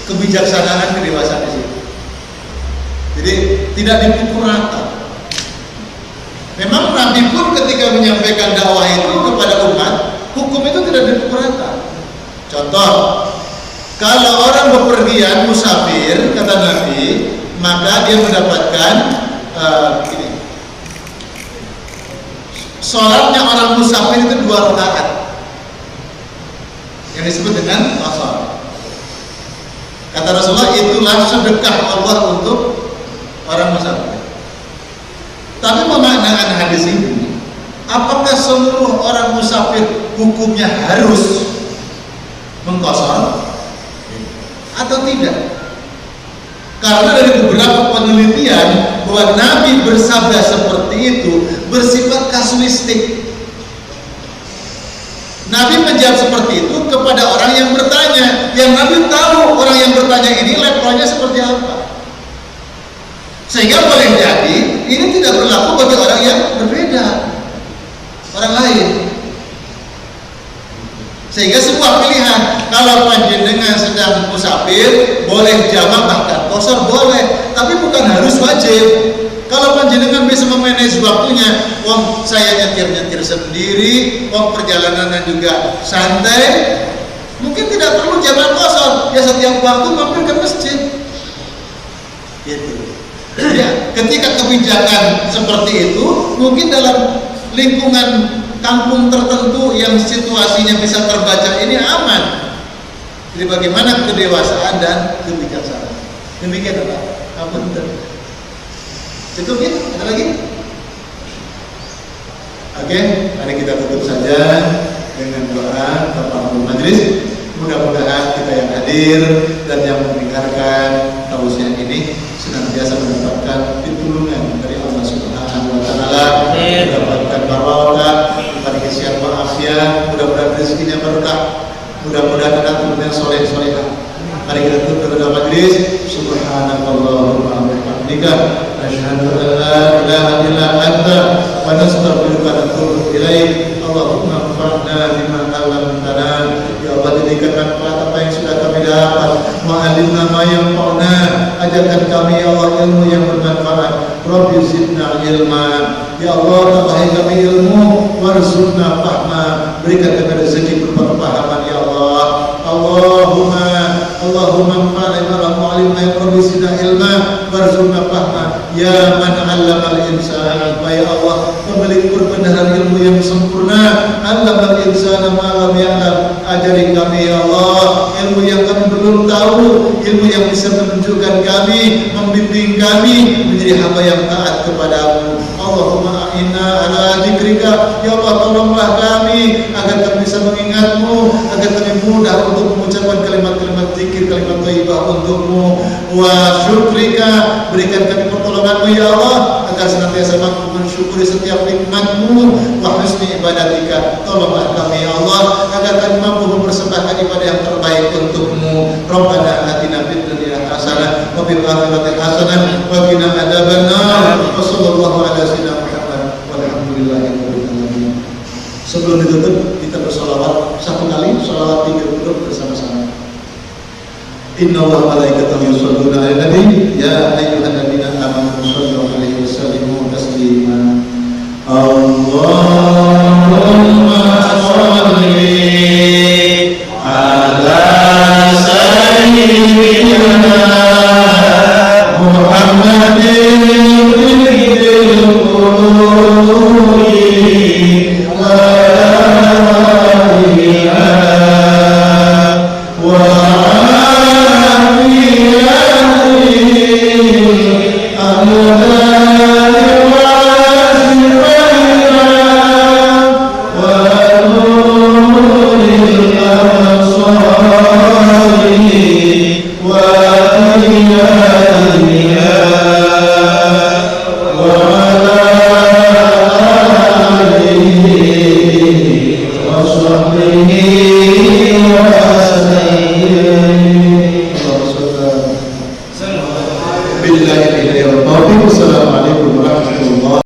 kebijaksanaan, kedewasaan di situ. Jadi tidak dipukul rata. Memang Nabi pun ketika menyampaikan dakwah itu kepada umat, hukum itu tidak dipukul rata. Contoh, kalau orang bepergian musafir, kata Nabi, maka dia mendapatkan sholatnya orang musafir itu 2 rakaat yang disebut dengan qasar. Kata Rasulullah, itulah sedekah Allah untuk orang musafir. Tapi memaknakan hadis ini, apakah seluruh orang musafir hukumnya harus mengqasar atau tidak? Karena dari beberapa penelitian bahwa Nabi bersabda seperti itu bersifat kasuistik. Nabi menjawab seperti itu kepada orang yang bertanya, yang Nabi tahu orang yang bertanya ini levelnya seperti apa. Sehingga boleh jadi ini tidak berlaku bagi orang yang berbeda, orang lain. Sehingga sebuah pilihan, kalau panjenengan sedang musafir boleh jamak bahkan qasar boleh, tapi bukan harus wajib. Kalau panjenengan bisa memanage waktunya, wong saya nyetir sendiri, wong perjalanannya juga santai, mungkin tidak perlu jamak qasar, ya setiap waktu mampir ke masjid. Gitu. Ya, ketika kebijakan seperti itu, mungkin dalam lingkungan kampung tertentu yang situasinya bisa terbaca ini aman. Jadi bagaimana kedewasaan dan kebijaksanaan. Demikian Pak. Apunten. Cukup ya? Ada lagi? Oke, mari kita tutup saja dengan doa kafaratul majelis. Mudah-mudahan kita yang hadir dan yang mendengarkan tausiah ini senantiasa mendapatkan pertolongan dari Allah Subhanahu wa taala, mendapatkan barokah, diberi sehat walafiat, mudah-mudahan rezekinya berkah, mudah-mudahan anak-anaknya soleh-solehah. Mari kita tutup dengan majlis. Subhanakallahumma wa bihamdika, asyhadu an la ilaha illa anta, wa nastaghfiruka wa natubu ilaik. Allahumma anfa'na bima 'allamtana. Ya Allah, jadikan manfaat apa yang sudah kami dapat. Wa'alimna ma yanfa'una. Ajarkan kami ya Allah ilmu yang bermanfaat. Rabbi zidna ilma. Ya Allah, tambahi kami ilmu, warzuqna fahma. Berikan kami rezeki berupa kepahaman ya Allah. Allahumma anfa'na bima 'allamtana ya Rabbi zidna ilma warzuqna fahma. Ya man 'allamal insana, ya Allah, pemilik perbenaran ilmu yang sempurna. 'Allamal insana ma lam ya'lam. Ajari kami ya Allah ilmu yang kami belum tahu, ilmu yang bisa menunjukkan kami, membimbing kami menjadi hamba yang taat kepadamu. Allahumma a'inna ala dzikrika, ya Allah tolonglah kami agar kami bisa mengingatmu, agar kami mudah untuk mengucapkan kalimat-kalimat zikir, kalimat thayyibah untukmu. Wa syukrika, berikan kami pertolonganmu ya Allah agar senantiasa mampu mensyukuri setiap nikmat-Mu wa husni ibadatika. Tolonglah kami ya Allah agar kami mampu mempersembahkan ibadah yang terbaik untuk-Mu. Rabbana atina fid dunya hasanah wa fil akhirati hasanah wa qina adzabannar. Wa sallallahu ala sayyidina Muhammad walhamdulillahirabbil alamin. Sebelum ditutup kita bersolawat satu kali, solawat 3 huruf bersama-sama. Inna Allah malaikatahu yusholluna 'alan nabi ya ayyuhalladzina amanu shollu 'alaihi wa sallimu taslima. Allahumma sholli ala sayyidina Muhammadin